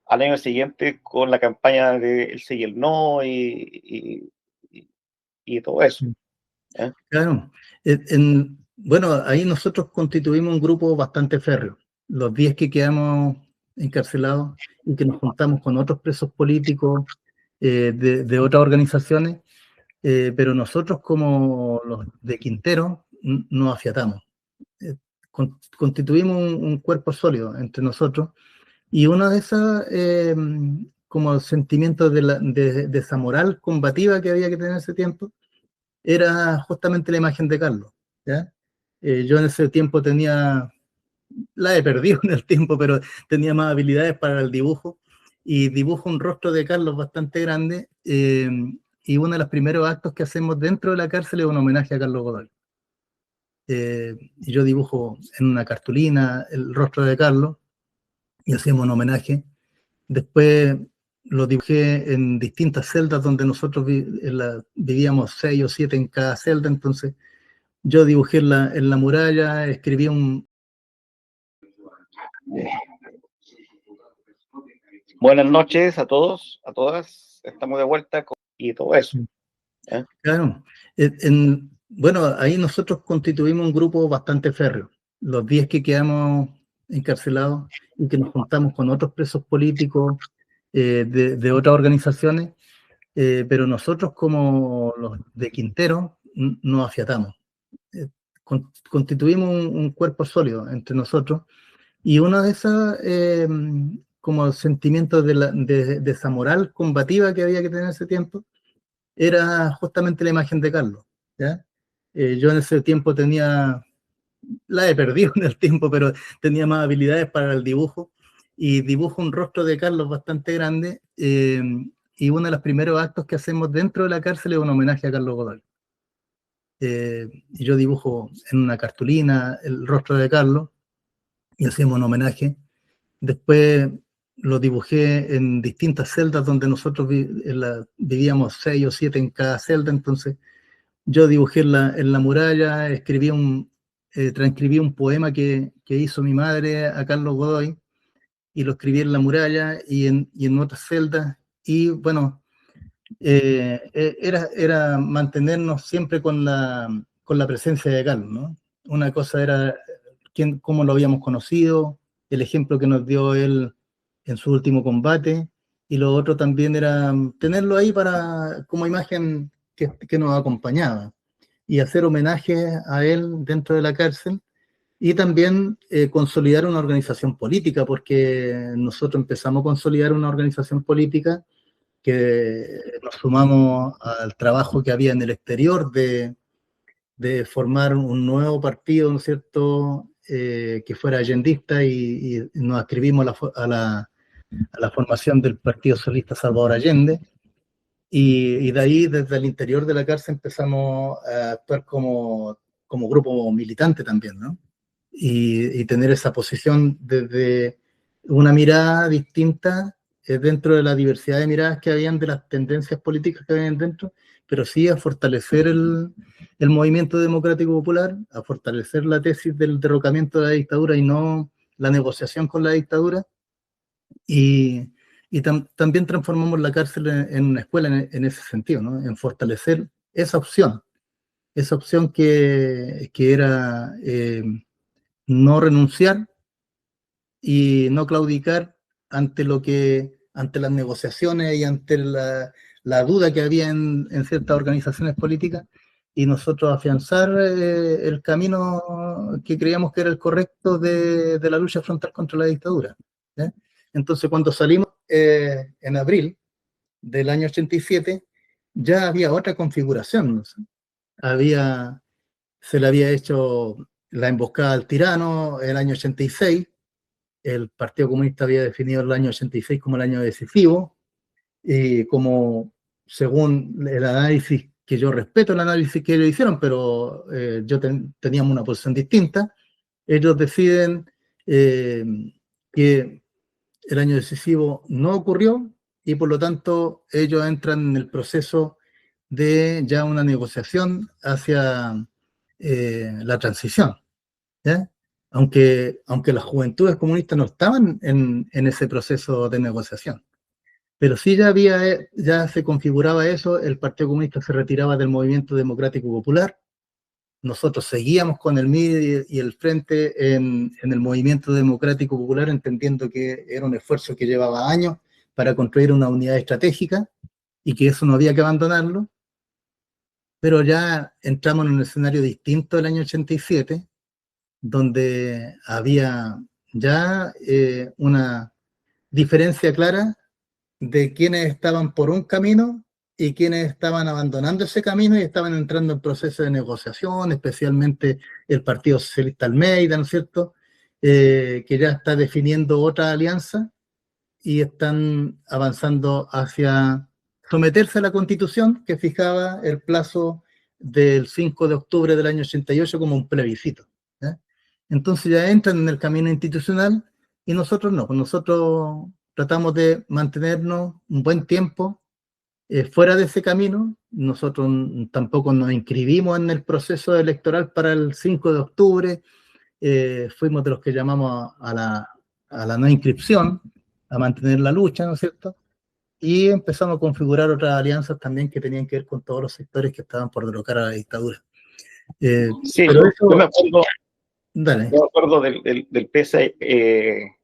al año siguiente con la campaña de El sí y el no y todo eso. sí. ¿Eh? Claro. Bueno, ahí nosotros constituimos un grupo bastante férreo. Los 10 que quedamos encarcelados y que nos juntamos con otros presos políticos de otras organizaciones, pero nosotros como los de Quintero nos afiatamos. Constituimos un cuerpo sólido entre nosotros y uno de esos como sentimientos de esa moral combativa que había que tener en ese tiempo era justamente la imagen de Carlos, ¿ya? Yo en ese tiempo la he perdido en el tiempo, pero tenía más habilidades para el dibujo, y dibujo un rostro de Carlos bastante grande, y uno de los primeros actos que hacemos dentro de la cárcel es un homenaje a Carlos Godoy. Y yo dibujo en una cartulina el rostro de Carlos, y hacemos un homenaje. Después lo dibujé en distintas celdas donde nosotros vivíamos 6 o 7 en cada celda, entonces yo dibujé en la muralla, escribí Buenas noches a todos, a todas. Estamos de vuelta y todo eso. ¿Eh? Claro. Bueno, ahí nosotros constituimos un grupo bastante férreo. Los 10 que quedamos encarcelados y que nos juntamos con otros presos políticos de otras organizaciones, pero nosotros como los de Quintero nos afiatamos. Constituimos un cuerpo sólido entre nosotros, y uno de esos como sentimientos de esa moral combativa que había que tener en ese tiempo era justamente la imagen de Carlos, ¿ya? Yo en ese tiempo la he perdido en el tiempo, pero tenía más habilidades para el dibujo, y dibujo un rostro de Carlos bastante grande, y uno de los primeros actos que hacemos dentro de la cárcel es un homenaje a Carlos Godoy. Y yo dibujo en una cartulina el rostro de Carlos y hacemos un homenaje. Después lo dibujé en distintas celdas donde nosotros vivíamos 6 o 7 en cada celda, entonces yo dibujé en la muralla, transcribí un poema que hizo mi madre a Carlos Godoy, y lo escribí en la muralla y en otras celdas, y bueno, era mantenernos siempre con la presencia de Carlos, ¿no? Una cosa era cómo lo habíamos conocido, el ejemplo que nos dio él en su último combate, y lo otro también era tenerlo ahí como imagen que nos acompañaba, y hacer homenaje a él dentro de la cárcel, y también consolidar una organización política, porque nosotros empezamos a consolidar una organización política que nos sumamos al trabajo que había en el exterior de formar un nuevo partido, ¿no es cierto?, que fuera allendista, y nos ascribimos a la formación del Partido Socialista Salvador Allende, y de ahí, desde el interior de la cárcel, empezamos a actuar como grupo militante también, ¿no? Y tener esa posición desde una mirada distinta dentro de la diversidad de miradas que habían, de las tendencias políticas que habían dentro, pero sí a fortalecer el movimiento democrático popular, a fortalecer la tesis del derrocamiento de la dictadura y no la negociación con la dictadura, y, también transformamos la cárcel en una escuela en ese sentido, ¿no? En fortalecer esa opción que era no renunciar y no claudicar ante las negociaciones y ante la duda que había en ciertas organizaciones políticas, y nosotros afianzar el camino que creíamos que era el correcto de la lucha frontal contra la dictadura. ¿Ya? Entonces, cuando salimos en abril del año 87, ya había otra configuración, ¿no? Se le había hecho la emboscada al tirano el año 86, el Partido Comunista había definido el año 86 como el año decisivo, y como, según el análisis, que yo respeto el análisis que ellos hicieron, pero teníamos una posición distinta, ellos deciden que el año decisivo no ocurrió y por lo tanto ellos entran en el proceso de ya una negociación hacia la transición, ¿ya? Aunque las juventudes comunistas no estaban en ese proceso de negociación. Pero sí ya se configuraba eso, el Partido Comunista se retiraba del Movimiento Democrático Popular, nosotros seguíamos con el MIR y el Frente en el Movimiento Democrático Popular, entendiendo que era un esfuerzo que llevaba años para construir una unidad estratégica y que eso no había que abandonarlo, pero ya entramos en un escenario distinto del año 87, donde había ya una diferencia clara de quienes estaban por un camino y quienes estaban abandonando ese camino y estaban entrando en proceso de negociación, especialmente el Partido Socialista Almeida, ¿no es cierto?, que ya está definiendo otra alianza y están avanzando hacia someterse a la Constitución que fijaba el plazo del 5 de octubre del año 88 como un plebiscito, ¿ya? Entonces ya entran en el camino institucional y nosotros no, nosotros tratamos de mantenernos un buen tiempo fuera de ese camino. Nosotros tampoco nos inscribimos en el proceso electoral para el 5 de octubre, fuimos de los que llamamos a la no inscripción, a mantener la lucha, ¿no es cierto? Y empezamos a configurar otras alianzas también que tenían que ver con todos los sectores que estaban por derrocar a la dictadura. Sí, pero eso, yo me acuerdo del PS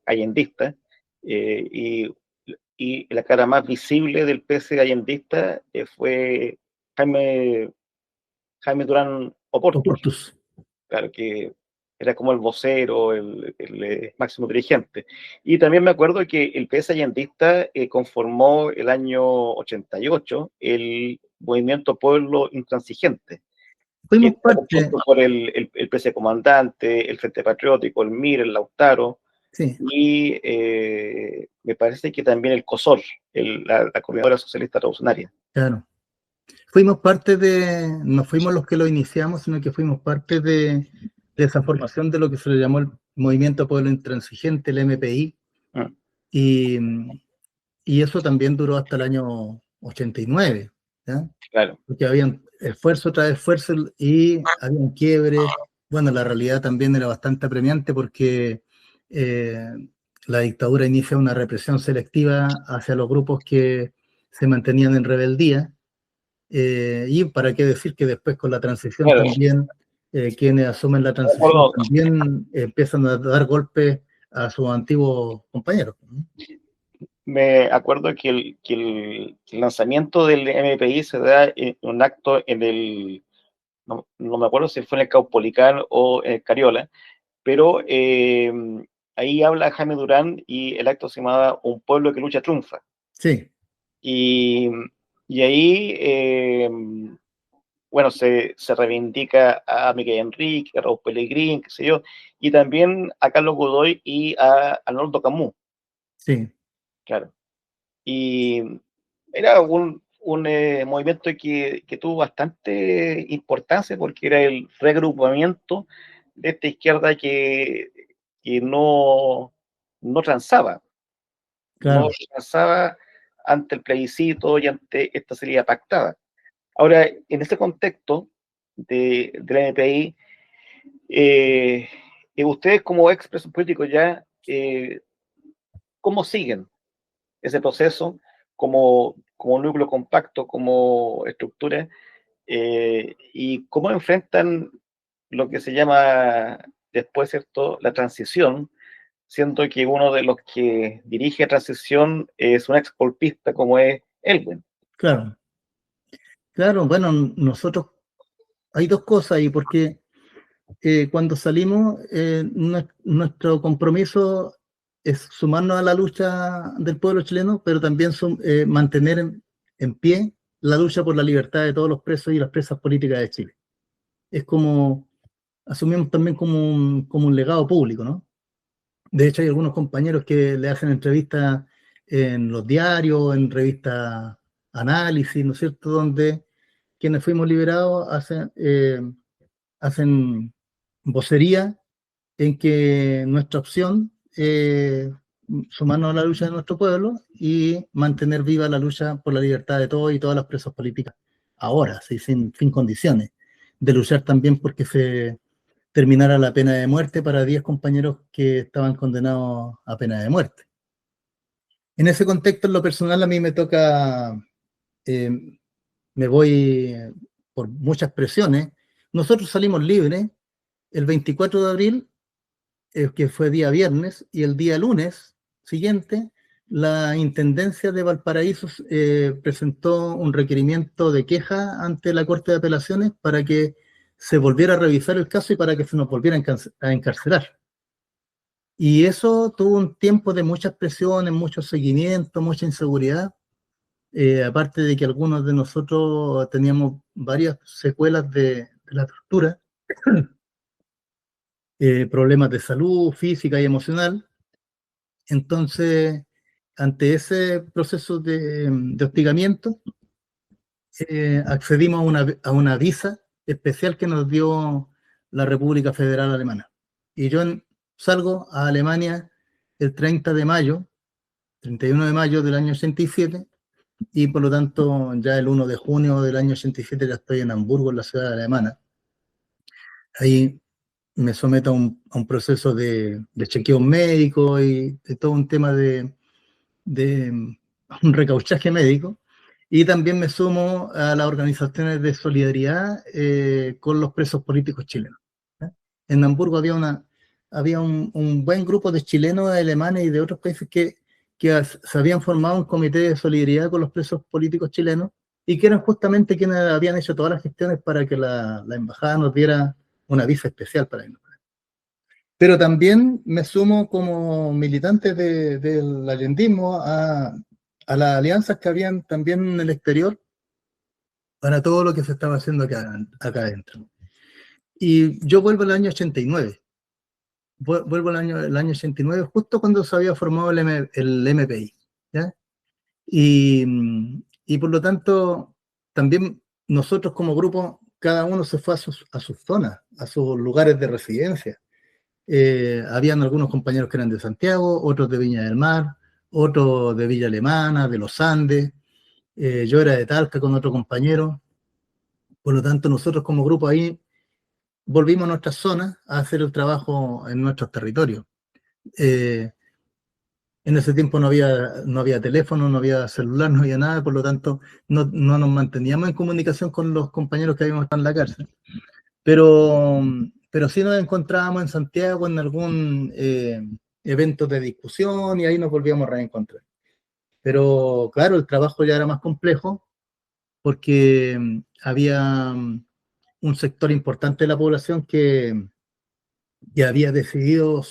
allendista, y la cara más visible del PS allendista fue Jaime Durán Oportus, claro, que era como el vocero, el máximo dirigente. Y también me acuerdo que el PS allendista conformó el año 88 el Movimiento Pueblo Intransigente, que fuimos está parte, compuesto por el PC Comandante, el Frente Patriótico, el MIR, el Lautaro, sí, y me parece que también el COSOR, la Coordinadora Socialista Revolucionaria. claro. No fuimos los que lo iniciamos, sino que fuimos parte de esa formación de lo que se le llamó el Movimiento Pueblo Intransigente, el MPI, y eso también duró hasta el año 89, ¿ya? Claro. Porque habían esfuerzo tras esfuerzo y había un quiebre. Bueno, la realidad también era bastante apremiante porque la dictadura inicia una represión selectiva hacia los grupos que se mantenían en rebeldía. Y para qué decir que después con la transición también, quienes asumen la transición también empiezan a dar golpes a sus antiguos compañeros. Me acuerdo que el lanzamiento del MPI se da en un acto no me acuerdo si fue en el Caupolicán o en el Cariola, pero ahí habla Jaime Durán y el acto se llamaba Un pueblo que lucha triunfa. Sí. Y ahí, bueno, se reivindica a Miguel Enrique, a Raúl Pellegrín, qué sé yo, y también a Carlos Godoy y a Arnoldo Camus. Sí. Claro. Y era un movimiento que tuvo bastante importancia porque era el reagrupamiento de esta izquierda que no transaba, Claro. no transaba ante el plebiscito y ante esta salida pactada. Ahora, en este contexto del NPI, ustedes como expresos políticos ya, ¿cómo siguen ese proceso como núcleo compacto, como estructura, y cómo enfrentan lo que se llama después, ¿cierto?, la transición, siendo que uno de los que dirige la transición es un expolpista como es Elwin? Claro. Claro, bueno, nosotros hay dos cosas ahí, porque cuando salimos, nuestro compromiso es sumarnos a la lucha del pueblo chileno, pero también mantener en pie la lucha por la libertad de todos los presos y las presas políticas de Chile. Es como, asumimos también como un legado público, ¿no? De hecho, hay algunos compañeros que le hacen entrevistas en los diarios, en revistas análisis, ¿no es cierto?, donde quienes fuimos liberados hacen vocería en que nuestra opción es sumarnos a la lucha de nuestro pueblo y mantener viva la lucha por la libertad de todos y todas las presas políticas ahora, ¿sí? sin condiciones, de luchar también porque se terminara la pena de muerte para 10 compañeros que estaban condenados a pena de muerte. En ese contexto, en lo personal, a mí me toca, me voy por muchas presiones. Nosotros salimos libres el 24 de abril, que fue día viernes, y el día lunes siguiente, la Intendencia de Valparaíso presentó un requerimiento de queja ante la Corte de Apelaciones para que se volviera a revisar el caso y para que se nos volviera a encarcelar. Y eso tuvo un tiempo de muchas presiones, mucho seguimiento, mucha inseguridad, aparte de que algunos de nosotros teníamos varias secuelas de la tortura, problemas de salud física y emocional. Entonces, ante ese proceso de hostigamiento, accedimos a una visa especial que nos dio la República Federal Alemana. Y yo salgo a Alemania el 31 de mayo del año 87, y por lo tanto ya el 1 de junio del año 87 ya estoy en Hamburgo, en la ciudad alemana. Ahí me someto a un proceso de chequeo médico y de todo un tema de un recauchaje médico, y también me sumo a las organizaciones de solidaridad con los presos políticos chilenos. En Hamburgo había un buen grupo de chilenos, alemanes y de otros países que se habían formado un comité de solidaridad con los presos políticos chilenos y que eran justamente quienes habían hecho todas las gestiones para que la embajada nos diera una visa especial para irnos. Pero también me sumo como militante del allendismo a las alianzas que habían también en el exterior para todo lo que se estaba haciendo acá adentro. Y yo vuelvo al año 89. Vuelvo el año 89, justo cuando se había formado el MPI. ¿Ya? Y por lo tanto, también nosotros como grupo, cada uno se fue a sus zonas, a sus lugares de residencia. Habían algunos compañeros que eran de Santiago, otros de Viña del Mar, otros de Villa Alemana, de los Andes. Yo era de Talca con otro compañero. Por lo tanto, nosotros como grupo ahí volvimos a nuestras zonas a hacer el trabajo en nuestros territorios. En ese tiempo no había teléfono, no había celular, no había nada, por lo tanto no nos manteníamos en comunicación con los compañeros que habíamos estado en la cárcel. Pero sí nos encontrábamos en Santiago en algún evento de discusión y ahí nos volvíamos a reencontrar. Pero claro, el trabajo ya era más complejo porque había un sector importante de la población que había decidido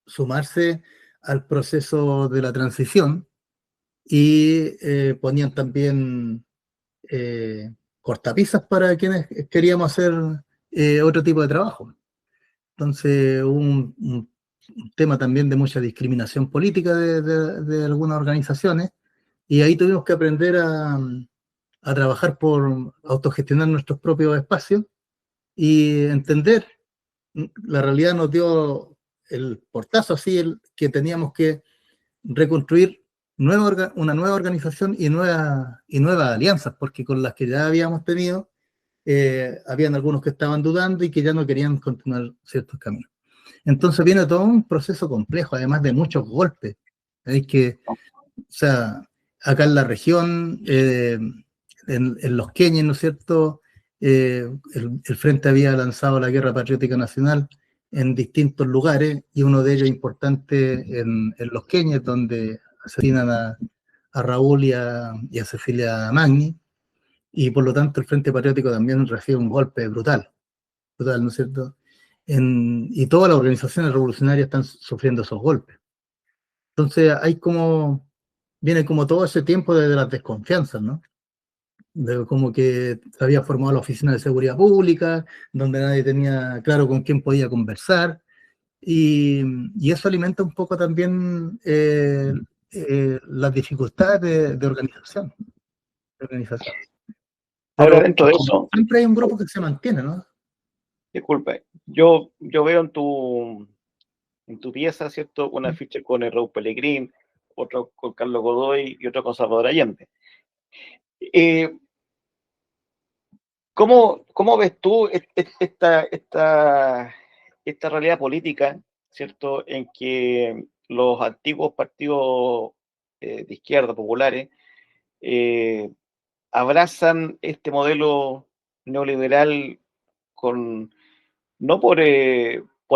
sumarse al proceso de la transición y ponían también cortapisas para quienes queríamos hacer otro tipo de trabajo. Entonces hubo un tema también de mucha discriminación política de algunas organizaciones, y ahí tuvimos que aprender a trabajar por autogestionar nuestros propios espacios y entender. La realidad nos dio el portazo así, que teníamos que reconstruir una nueva organización y nuevas alianzas, porque con las que ya habíamos tenido, habían algunos que estaban dudando y que ya no querían continuar ciertos caminos. Entonces viene todo un proceso complejo, además de muchos golpes. O sea, acá en la región, en Los Queñes, ¿no es cierto?, el Frente había lanzado la Guerra Patriótica Nacional en distintos lugares, y uno de ellos importante en Los Queñes, donde asesinan a Raúl y a Cecilia Magni, y por lo tanto el Frente Patriótico también recibe un golpe brutal. total, ¿no es cierto? Y todas las organizaciones revolucionarias están sufriendo esos golpes. Entonces viene como todo ese tiempo de las desconfianzas, ¿no? De como que se había formado la Oficina de Seguridad Pública, donde nadie tenía claro con quién podía conversar, y eso alimenta un poco también las dificultades de organización. Ahora, Pero dentro de eso, siempre hay un grupo que se mantiene, ¿no? disculpe, yo veo en tu pieza, ¿cierto? Una ficha con el Raúl Pellegrín, otro con Carlos Godoy y otro con Salvador Allende. ¿Cómo ves tú esta realidad política, ¿cierto? En que los antiguos partidos de izquierda populares eh, abrazan este modelo neoliberal con, no por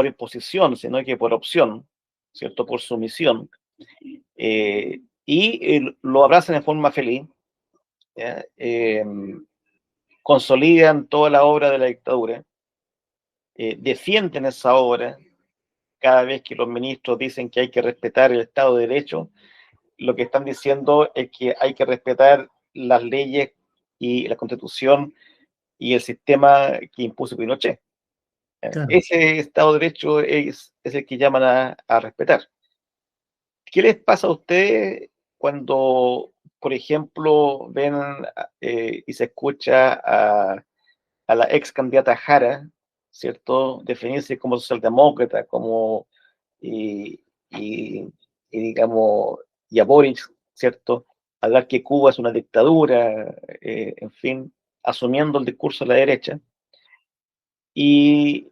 imposición, sino que por opción, ¿cierto? Por sumisión, y lo abrazan de forma feliz, ¿ya? Consolidan toda la obra de la dictadura, defienden esa obra cada vez que los ministros dicen que hay que respetar el Estado de Derecho. Lo que están diciendo es que hay que respetar las leyes y la Constitución y el sistema que impuso Pinochet. Claro. Ese Estado de Derecho es el que llaman a respetar. ¿Qué les pasa a ustedes cuando, por ejemplo, ven y se escucha a la ex candidata Jara, ¿cierto? Definirse como socialdemócrata, y, y, y digamos, y a Boric, ¿cierto? Hablar que Cuba es una dictadura, en fin, asumiendo el discurso de la derecha. Y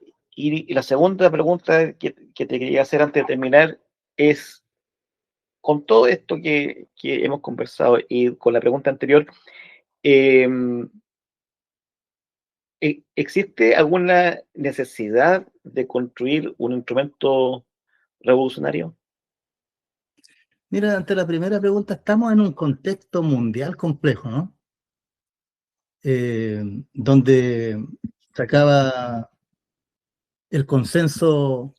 la segunda pregunta que te quería hacer antes de terminar es, con todo esto que hemos conversado y con la pregunta anterior, eh, ¿existe alguna necesidad de construir un instrumento revolucionario? Mira, ante la primera pregunta, estamos en un contexto mundial complejo, ¿no? Donde se acaba el consenso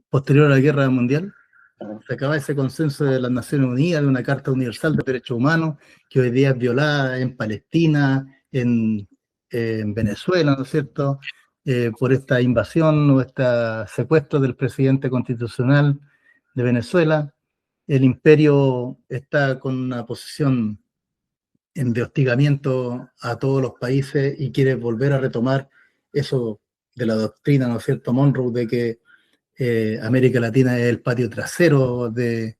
posterior a la Guerra Mundial, se acaba ese consenso de las Naciones Unidas, de una Carta Universal de Derechos Humanos, que hoy día es violada en Palestina, en Venezuela, ¿no es cierto?, por esta invasión o este secuestro del presidente constitucional de Venezuela. El imperio está con una posición de hostigamiento a todos los países y quiere volver a retomar eso de la doctrina, ¿no es cierto?, Monroe, de que América Latina es el patio trasero de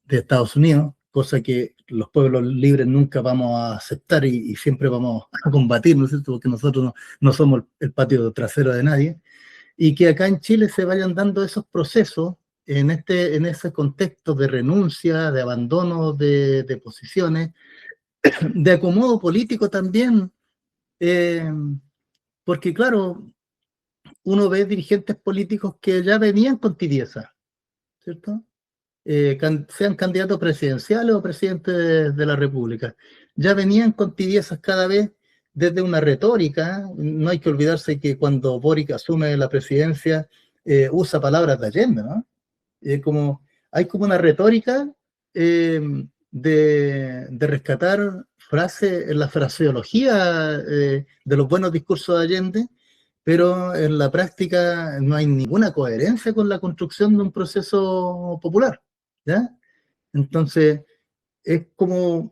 Estados Unidos, cosa que los pueblos libres nunca vamos a aceptar y siempre vamos a combatir, ¿no es cierto?, porque nosotros no somos el patio trasero de nadie, y que acá en Chile se vayan dando esos procesos en ese contexto de renuncia, de abandono de posiciones, de acomodo político también, eh, porque claro, uno ve dirigentes políticos que ya venían con tibieza, ¿cierto? Sean candidatos presidenciales o presidentes de la República, ya venían con tibiezas cada vez desde una retórica. No hay que olvidarse que cuando Boric asume la presidencia usa palabras de Allende, ¿no? Hay como una retórica eh, de rescatar frases, la fraseología de los buenos discursos de Allende, pero en la práctica no hay ninguna coherencia con la construcción de un proceso popular, ¿ya? Entonces, es como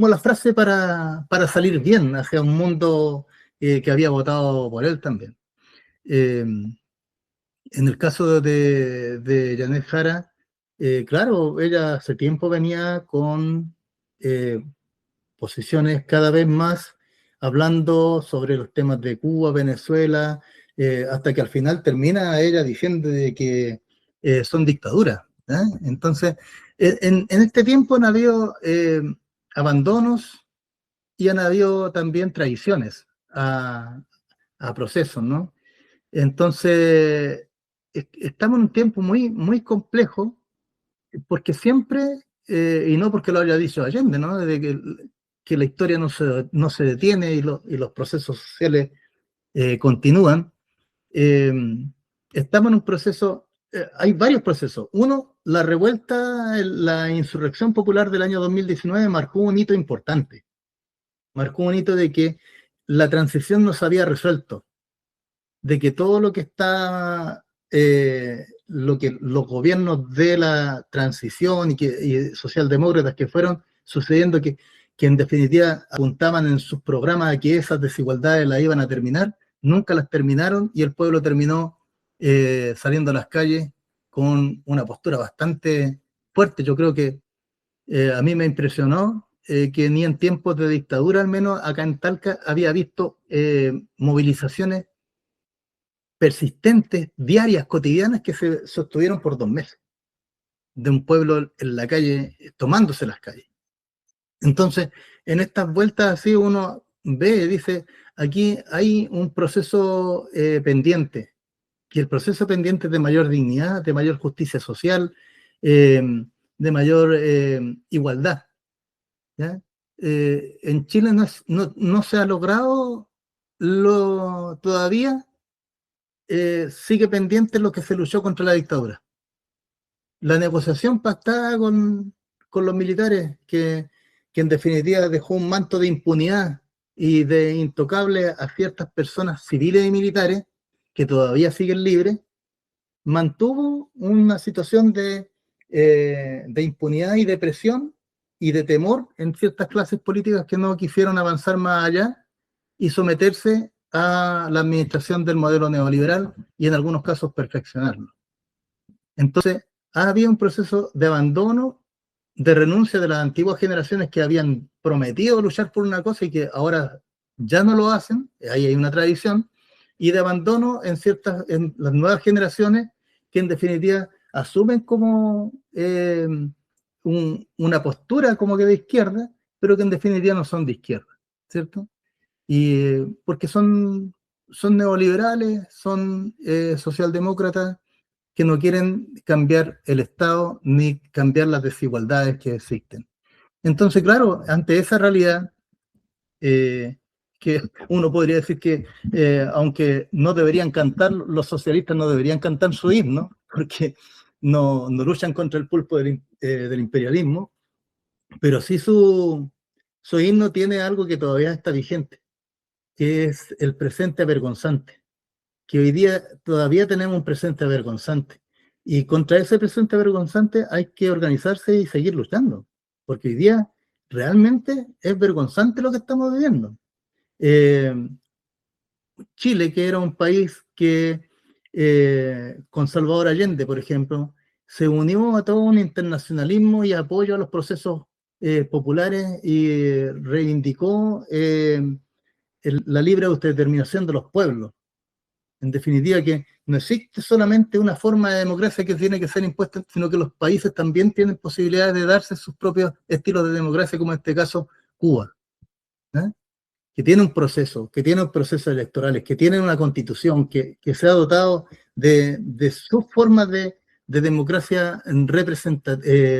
la frase para salir bien hacia un mundo que había votado por él también. En el caso de Janet Jara, claro, ella hace tiempo venía con posiciones cada vez más hablando sobre los temas de Cuba, Venezuela, hasta que al final termina ella diciendo de que son dictaduras, ¿eh? Entonces, en este tiempo han habido abandonos y han habido también traiciones a procesos, ¿no? Entonces, estamos en un tiempo muy, muy complejo, porque siempre, y no porque lo haya dicho Allende, ¿no?, de que la historia no se detiene y los procesos sociales continúan. Estamos en un proceso, hay varios procesos. Uno, la revuelta, la insurrección popular del año 2019 marcó un hito importante. Marcó un hito de que la transición no se había resuelto, de que todo lo que está, lo que los gobiernos de la transición y socialdemócratas que fueron sucediendo, que en definitiva apuntaban en sus programas a que esas desigualdades las iban a terminar, nunca las terminaron y el pueblo terminó saliendo a las calles con una postura bastante fuerte. Yo creo que a mí me impresionó que ni en tiempos de dictadura, al menos acá en Talca, había visto movilizaciones persistentes, diarias, cotidianas, que se sostuvieron por 2 meses, de un pueblo en la calle, tomándose las calles. Entonces, en estas vueltas así uno ve, dice, aquí hay un proceso pendiente, que el proceso pendiente es de mayor dignidad, de mayor justicia social, de mayor igualdad, ¿ya? En Chile no se ha logrado todavía, sigue pendiente lo que se luchó contra la dictadura. La negociación pactada con los militares, que en definitiva dejó un manto de impunidad y de intocable a ciertas personas civiles y militares que todavía siguen libres, mantuvo una situación de impunidad y de presión y de temor en ciertas clases políticas que no quisieron avanzar más allá y someterse a la administración del modelo neoliberal y en algunos casos perfeccionarlo. Entonces, había un proceso de abandono, de renuncia de las antiguas generaciones que habían prometido luchar por una cosa y que ahora ya no lo hacen, ahí hay una tradición, y de abandono en las nuevas generaciones que en definitiva asumen como una postura como que de izquierda, pero que en definitiva no son de izquierda, ¿cierto? Y porque son neoliberales, son socialdemócratas que no quieren cambiar el Estado ni cambiar las desigualdades que existen. Entonces, claro, ante esa realidad, que uno podría decir que, aunque no deberían cantar, los socialistas no deberían cantar su himno, porque no luchan contra el pulpo del imperialismo, pero sí su himno tiene algo que todavía está vigente, que es el presente avergonzante, que hoy día todavía tenemos un presente avergonzante. Y contra ese presente avergonzante hay que organizarse y seguir luchando, porque hoy día realmente es vergonzante lo que estamos viviendo. Chile, que era un país que con Salvador Allende, por ejemplo, se unió a todo un internacionalismo y apoyo a los procesos populares y reivindicó la libre autodeterminación de los pueblos. En definitiva, que no existe solamente una forma de democracia que tiene que ser impuesta, sino que los países también tienen posibilidades de darse sus propios estilos de democracia, como en este caso Cuba, ¿eh? Que tiene un proceso, que tiene procesos electorales, que tiene una constitución, que se ha dotado de sus formas de democracia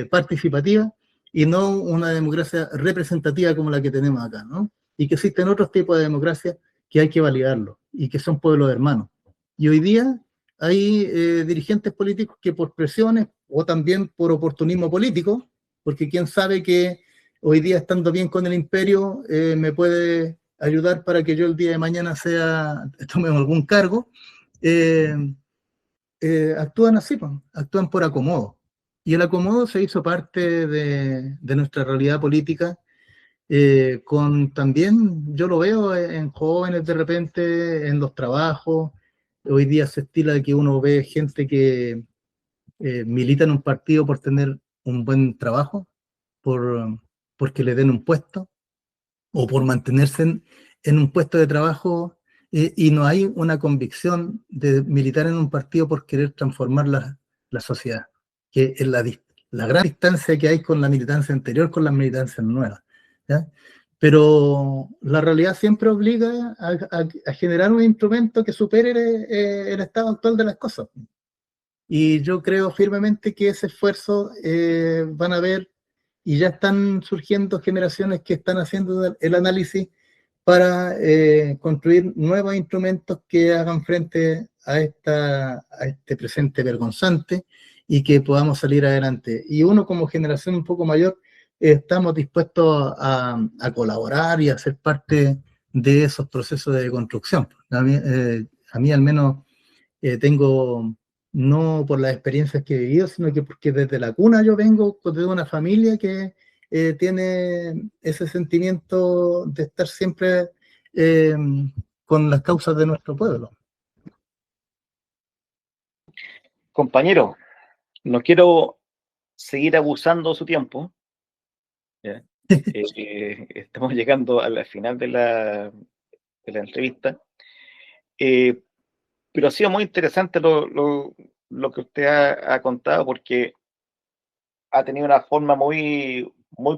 participativa y no una democracia representativa como la que tenemos acá, ¿no? Y que existen otros tipos de democracia que hay que validarlo y que son pueblos hermanos. Y hoy día hay dirigentes políticos que por presiones o también por oportunismo político, porque quién sabe que hoy día estando bien con el imperio me puede ayudar para que yo el día de mañana tome algún cargo, actúan así, pues, actúan por acomodo. Y el acomodo se hizo parte de nuestra realidad política, con también, yo lo veo en jóvenes de repente, en los trabajos. Hoy día se estila de que uno ve gente que milita en un partido por tener un buen trabajo, porque le den un puesto, o por mantenerse en un puesto de trabajo, y no hay una convicción de militar en un partido por querer transformar la sociedad, que es la gran distancia que hay con la militancia anterior, con las militancias nuevas, ¿ya? Pero la realidad siempre obliga a generar un instrumento que supere el estado actual de las cosas. Y yo creo firmemente que ese esfuerzo van a ver, y ya están surgiendo generaciones que están haciendo el análisis para construir nuevos instrumentos que hagan frente a este presente vergonzante y que podamos salir adelante. Y uno como generación un poco mayor, estamos dispuestos a colaborar y a ser parte de esos procesos de construcción. A mí al menos tengo, no por las experiencias que he vivido, sino que porque desde la cuna yo vengo de una familia que tiene ese sentimiento de estar siempre eh, con las causas de nuestro pueblo. Compañero, no quiero seguir abusando de su tiempo. ¿Ya? Estamos llegando al final de la entrevista. Pero ha sido muy interesante lo que usted ha contado, porque ha tenido una forma muy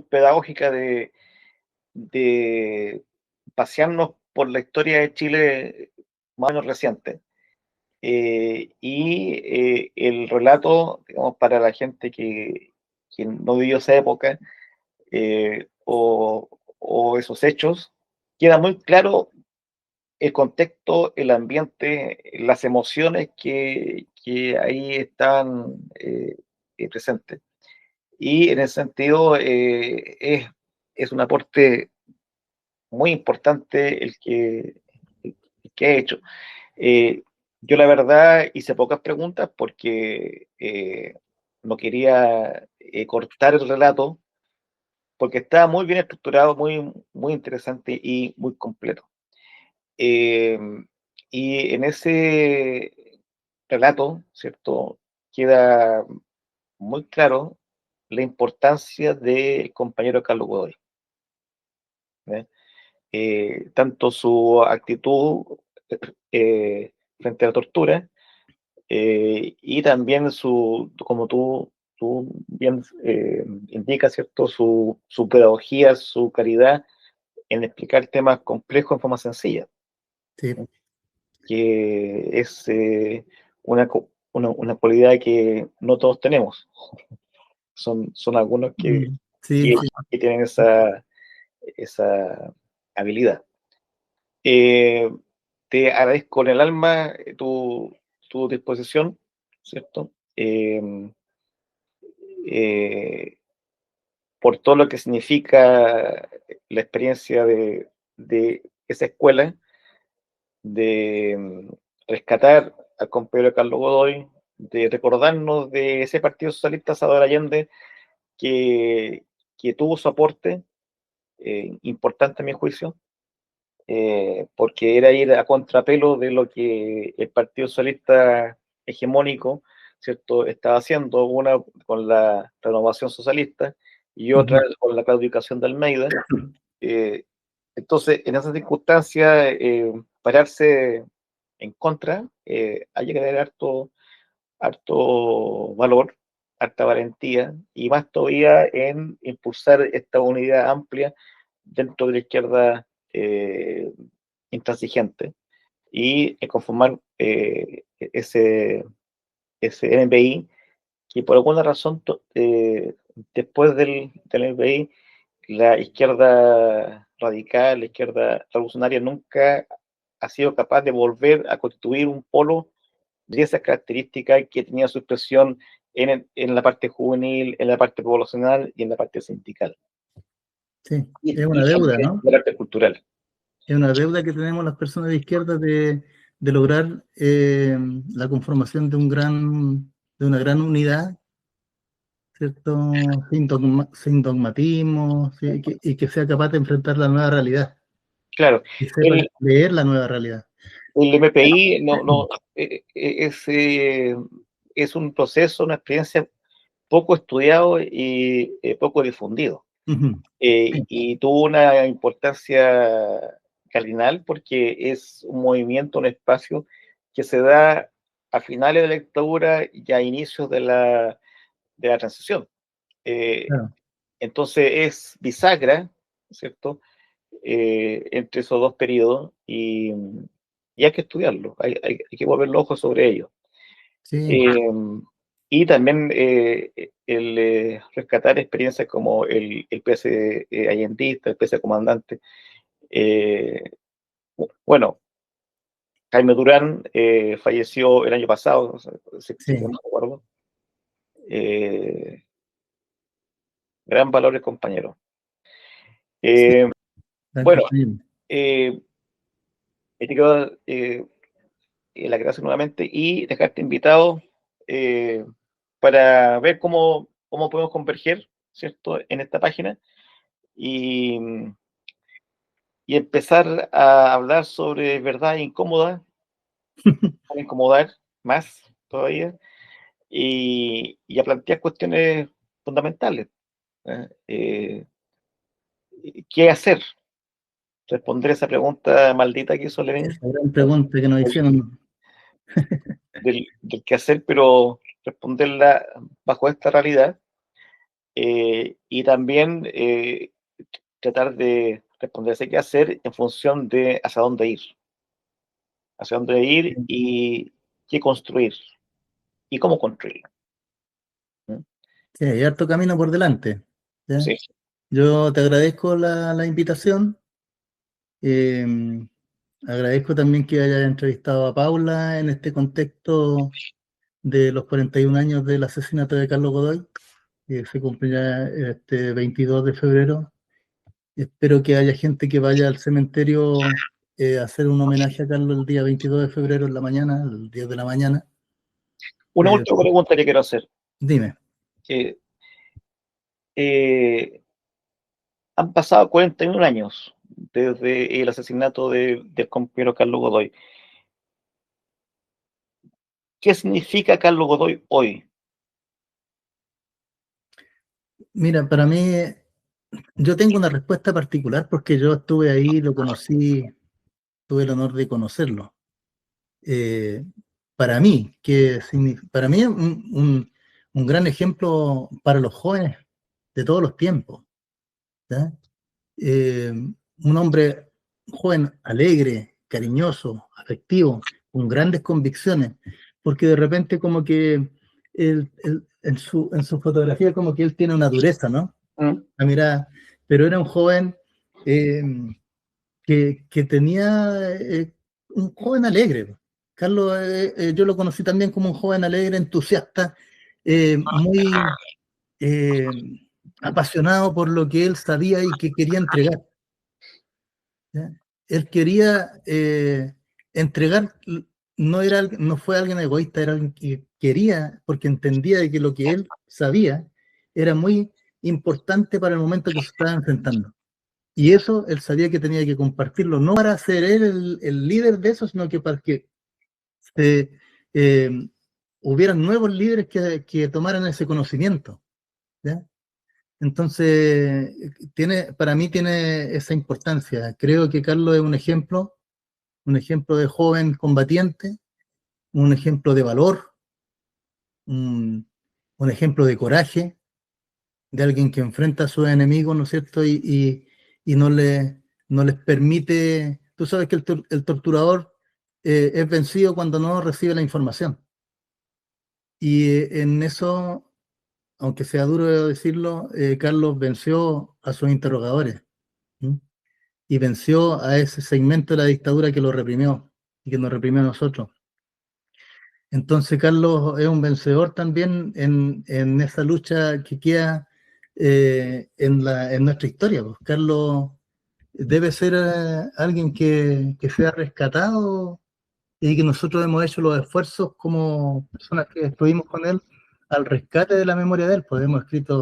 pedagógica de pasearnos por la historia de Chile más o menos reciente. El relato, digamos, para la gente que no vivió esa época o esos hechos, queda muy claro el contexto, el ambiente, las emociones que ahí están presentes. Y en ese sentido es un aporte muy importante el que he hecho. Eh, yo la verdad hice pocas preguntas porque no quería cortar el relato, porque estaba muy bien estructurado, muy interesante y muy completo. Eh, y en ese relato, ¿cierto? Queda muy claro la importancia del compañero Carlos Godoy. ¿Eh? Tanto su actitud frente a la tortura y también como tú bien indicas, ¿cierto? Su pedagogía, su caridad en explicar temas complejos en forma sencilla. Sí. Que es una cualidad que no todos tenemos. Son algunos Sí, sí. que tienen esa habilidad. Eh, Te agradezco en el alma tu disposición, ¿cierto? Eh, por todo lo que significa la experiencia de esa escuela, de rescatar al compañero Carlos Godoy, de recordarnos de ese Partido Socialista Salvador Allende que, que tuvo su aporte importante a mi juicio, porque era ir a contrapelo de lo que el Partido Socialista hegemónico, ¿cierto?, estaba haciendo, una con la renovación socialista y otra con la claudicación de Almeida. Eh, entonces, en esas circunstancias, pararse en contra, hay que tener harto valor, harta valentía, y más todavía en impulsar esta unidad amplia dentro de la izquierda intransigente y conformar ese NBI que por alguna razón después del NBI la izquierda radical, la izquierda revolucionaria nunca ha sido capaz de volver a constituir un polo de esas características que tenía su expresión en la parte juvenil, en la parte poblacional y en la parte sindical. Sí, es Y una deuda, también ¿no? en la parte cultural. Es una deuda que tenemos las personas de izquierda de lograr la conformación de una gran unidad, ¿cierto? Sin dogmatismo, ¿sí? Y que sea capaz de enfrentar la nueva realidad Claro, y sepa el, leer la nueva realidad. el MPI es un proceso, una experiencia poco estudiado y poco difundido. Sí, Y tuvo una importancia cardinal porque es un movimiento, un espacio que se da a finales de la dictadura y a inicios de la transición. Eh, claro. entonces es bisagra, ¿cierto? Entre esos dos periodos y hay que estudiarlo, hay que volver los ojos sobre ello. Sí, Eh, y también el rescatar experiencias como el PS Allendista, el PS Comandante, Bueno, Jaime Durán falleció el año pasado, si Sí, no me acuerdo. Gran valores, compañero. sí, Eh, gran bueno, compañero. te quiero la gracia nuevamente y dejarte invitado eh, para ver cómo podemos converger, ¿cierto?, en esta página y, y empezar a hablar sobre verdad incómoda, a incomodar más todavía y a plantear cuestiones fundamentales. ¿Eh? ¿Qué hacer? Responder esa pregunta maldita que hizo Lenin, Esa gran pregunta que nos hicieron. del qué hacer, pero responderla bajo esta realidad y también tratar de responder ese qué hacer en función de hacia dónde ir y qué construir y cómo construirlo. ¿Mm? Sí, hay harto camino por delante. ¿Ya? Sí. Yo te agradezco la invitación. eh, Agradezco también que hayas entrevistado a Paula en este contexto de los 41 años del asesinato de Carlos Godoy, que se cumplirá este 22 de febrero. Espero que haya gente que vaya al cementerio a hacer un homenaje a Carlos el día 22 de febrero en la mañana, el 10 de la mañana. Una Eh, última pregunta que quiero hacer. Dime. Eh, eh, Han pasado 41 años desde el asesinato del compañero Carlos Godoy. ¿Qué significa Carlos Godoy hoy? Mira, para mí, yo tengo una respuesta particular porque yo estuve ahí, lo conocí, tuve el honor de conocerlo. Eh, para mí, para mí es un gran ejemplo para los jóvenes de todos los tiempos. ¿Ya? Un hombre joven, alegre, cariñoso, afectivo, con grandes convicciones, porque de repente como que en su fotografía como que él tiene una dureza, ¿no? ¿Mm? La mirada, pero era un joven eh, que tenía un joven alegre. Carlos, yo lo conocí también como un joven alegre, entusiasta, muy eh, apasionado por lo que él sabía y que quería entregar. ¿Ya? Él quería entregar, no fue alguien egoísta, era alguien que quería, porque entendía de que lo que él sabía era muy importante para el momento que se estaba enfrentando. Y eso él sabía que tenía que compartirlo, no para ser él el líder de eso, sino que para que se, eh, hubieran nuevos líderes que tomaran ese conocimiento. ¿Ya? Entonces, para mí tiene esa importancia. Creo que Carlos es un ejemplo de joven combatiente, un ejemplo de valor, un, un ejemplo de coraje, de alguien que enfrenta a sus enemigos, ¿no es cierto? Y no les permite, tú sabes que el torturador es vencido cuando no recibe la información. Y en eso, aunque sea duro decirlo, Carlos venció a sus interrogadores. ¿Sí? Y venció a ese segmento de la dictadura que lo reprimió y que nos reprimió a nosotros. Entonces Carlos es un vencedor también en esa lucha que queda en nuestra historia. Pues. Carlos debe ser alguien que sea rescatado y que nosotros hemos hecho los esfuerzos como personas que estuvimos con él al rescate de la memoria de él. Pues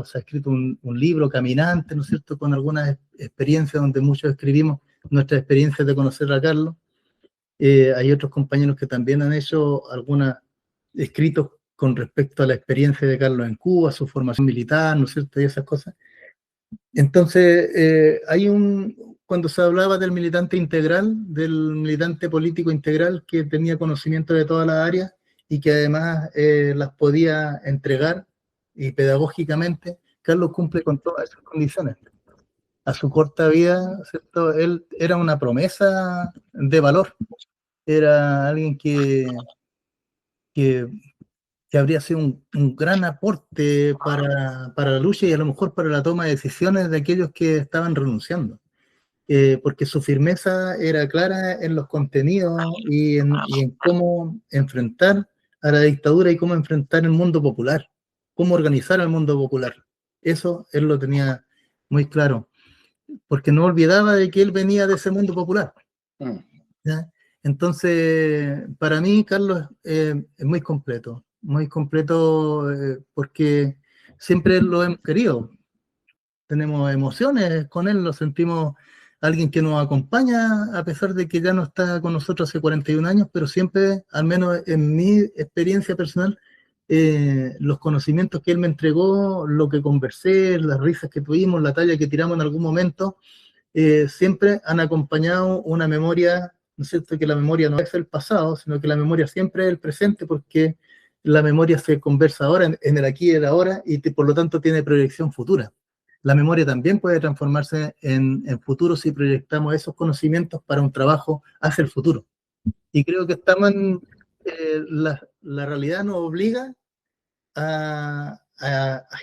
se ha escrito un libro caminante, ¿no es cierto?, con algunas experiencias donde muchos escribimos nuestras experiencias de conocer a Carlos. Hay otros compañeros que también han hecho algunos escritos con respecto a la experiencia de Carlos en Cuba, su formación militar, ¿no es cierto?, y esas cosas. Entonces, cuando se hablaba del militante integral, del militante político integral que tenía conocimiento de todas las áreas y que además las podía entregar y pedagógicamente, Carlos cumple con todas esas condiciones. A su corta vida, ¿cierto? Él era una promesa de valor, era alguien que, que habría sido un gran aporte para la lucha y a lo mejor para la toma de decisiones de aquellos que estaban renunciando. porque su firmeza era clara en los contenidos y en cómo enfrentar a la dictadura y cómo enfrentar el mundo popular, cómo organizar el mundo popular. Eso él lo tenía muy claro, porque no olvidaba de que él venía de ese mundo popular. ¿Ya? Entonces, para mí, Carlos, es muy completo porque siempre lo hemos querido. Tenemos emociones con él, lo sentimos alguien que nos acompaña, a pesar de que ya no está con nosotros hace 41 años, pero siempre, al menos en mi experiencia personal, los conocimientos que él me entregó, lo que conversé, las risas que tuvimos, la talla que tiramos en algún momento, siempre han acompañado una memoria, ¿no es cierto? Que la memoria no es el pasado, sino que la memoria siempre es el presente, porque la memoria se conversa ahora, en el aquí y el ahora, y por lo tanto tiene proyección futura. La memoria también puede transformarse en futuro si proyectamos esos conocimientos para un trabajo hacia el futuro. Y creo que estamos la realidad nos obliga a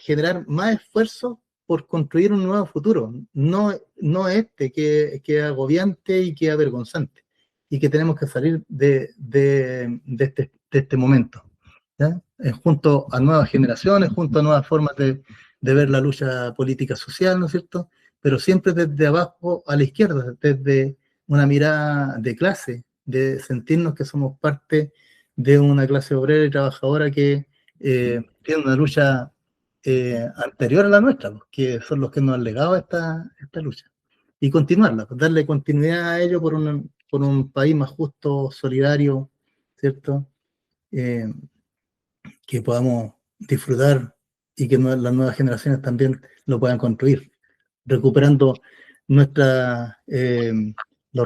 generar más esfuerzo por construir un nuevo futuro, no este que es agobiante y que es avergonzante, y que tenemos que salir de este momento, ¿ya? Junto a nuevas generaciones, junto a nuevas formas de ver la lucha política social, ¿no es cierto? Pero siempre desde abajo a la izquierda, desde una mirada de clase, de sentirnos que somos parte de una clase obrera y trabajadora que tiene una lucha anterior a la nuestra, pues, que son los que nos han legado esta lucha. Y continuarla, pues, darle continuidad a ello por un país más justo, solidario, ¿cierto? Que podamos disfrutar y que las nuevas generaciones también lo puedan construir, recuperando los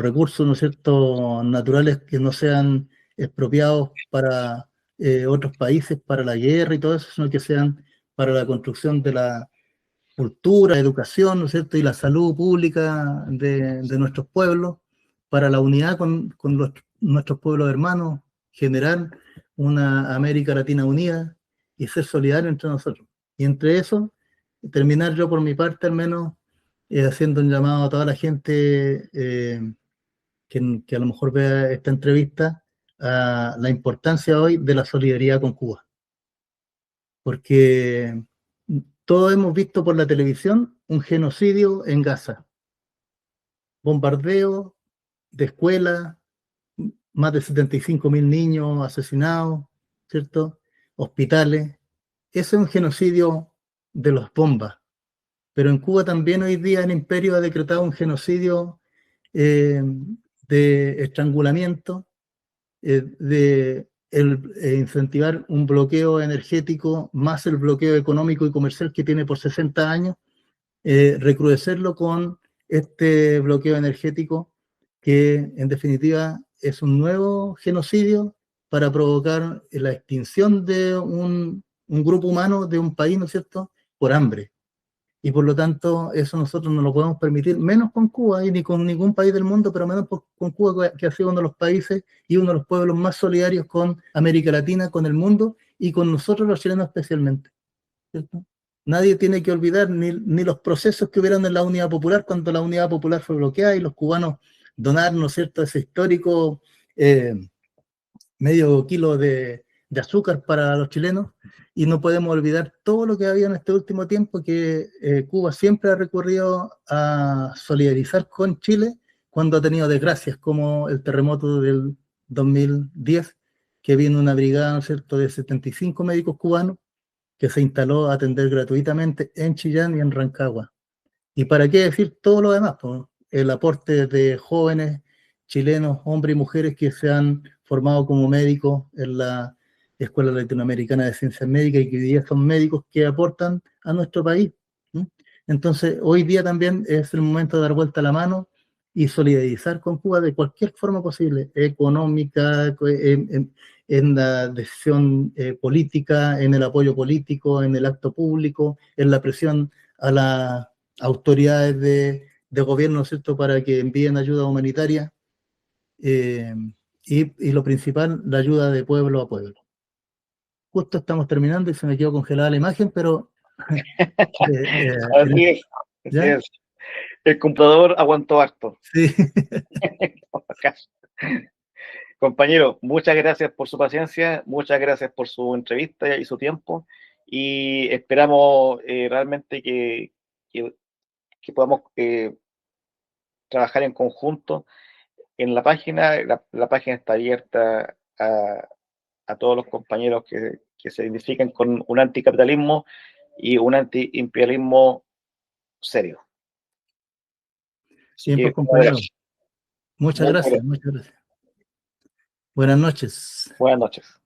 recursos, ¿no es cierto?, naturales que no sean expropiados para otros países, para la guerra y todo eso, sino que sean para la construcción de la cultura, educación, ¿no es cierto?, y la salud pública de nuestros pueblos, para la unidad con nuestros pueblos hermanos, generar una América Latina unida y ser solidario entre nosotros. Y entre eso, terminar yo por mi parte al menos haciendo un llamado a toda la gente que a lo mejor vea esta entrevista, a la importancia hoy de la solidaridad con Cuba. Porque todos hemos visto por la televisión un genocidio en Gaza, bombardeo de escuelas, más de 75.000 niños asesinados, ¿cierto? Hospitales. Ese es un genocidio de las bombas. Pero en Cuba también hoy día el imperio ha decretado un genocidio de estrangulamiento, de incentivar un bloqueo energético, más el bloqueo económico y comercial que tiene por 60 años, recrudecerlo con este bloqueo energético que en definitiva es un nuevo genocidio para provocar la extinción de un grupo humano de un país, ¿no es cierto?, por hambre. Y por lo tanto, eso nosotros no lo podemos permitir, menos con Cuba y ni con ningún país del mundo, pero menos con Cuba, que ha sido uno de los países y uno de los pueblos más solidarios con América Latina, con el mundo y con nosotros los chilenos especialmente, ¿cierto? Nadie tiene que olvidar ni los procesos que hubieron en la Unidad Popular cuando la Unidad Popular fue bloqueada y los cubanos donaron, ¿no es cierto?, ese histórico medio kilo de azúcar para los chilenos, y no podemos olvidar todo lo que había en este último tiempo, que Cuba siempre ha recurrido a solidarizar con Chile cuando ha tenido desgracias, como el terremoto del 2010, que vino una brigada, ¿no es cierto?, de 75 médicos cubanos que se instaló a atender gratuitamente en Chillán y en Rancagua. ¿Y para qué decir todo lo demás? Pues, el aporte de jóvenes chilenos, hombres y mujeres que se han formado como médicos en la Escuela Latinoamericana de Ciencias Médicas y que hoy día son médicos que aportan a nuestro país. ¿Sí? Entonces, hoy día también es el momento de dar vuelta a la mano y solidarizar con Cuba de cualquier forma posible, económica, en la decisión política, en el apoyo político, en el acto público, en la presión a las autoridades de gobierno, ¿cierto?, para que envíen ayuda humanitaria, y lo principal, la ayuda de pueblo a pueblo. Justo estamos terminando y se me quedó congelada la imagen, pero Así es, así ¿ya? es. El computador aguantó harto. Sí. Compañero, muchas gracias por su paciencia, muchas gracias por su entrevista y su tiempo, y esperamos realmente que podamos trabajar en conjunto en la página. La página está abierta a todos los compañeros que se identifiquen con un anticapitalismo y un antiimperialismo serio. Así Bien, que, pues, compañero. Muchas muchas gracias, gracias. muchas gracias. Buenas noches. Buenas noches.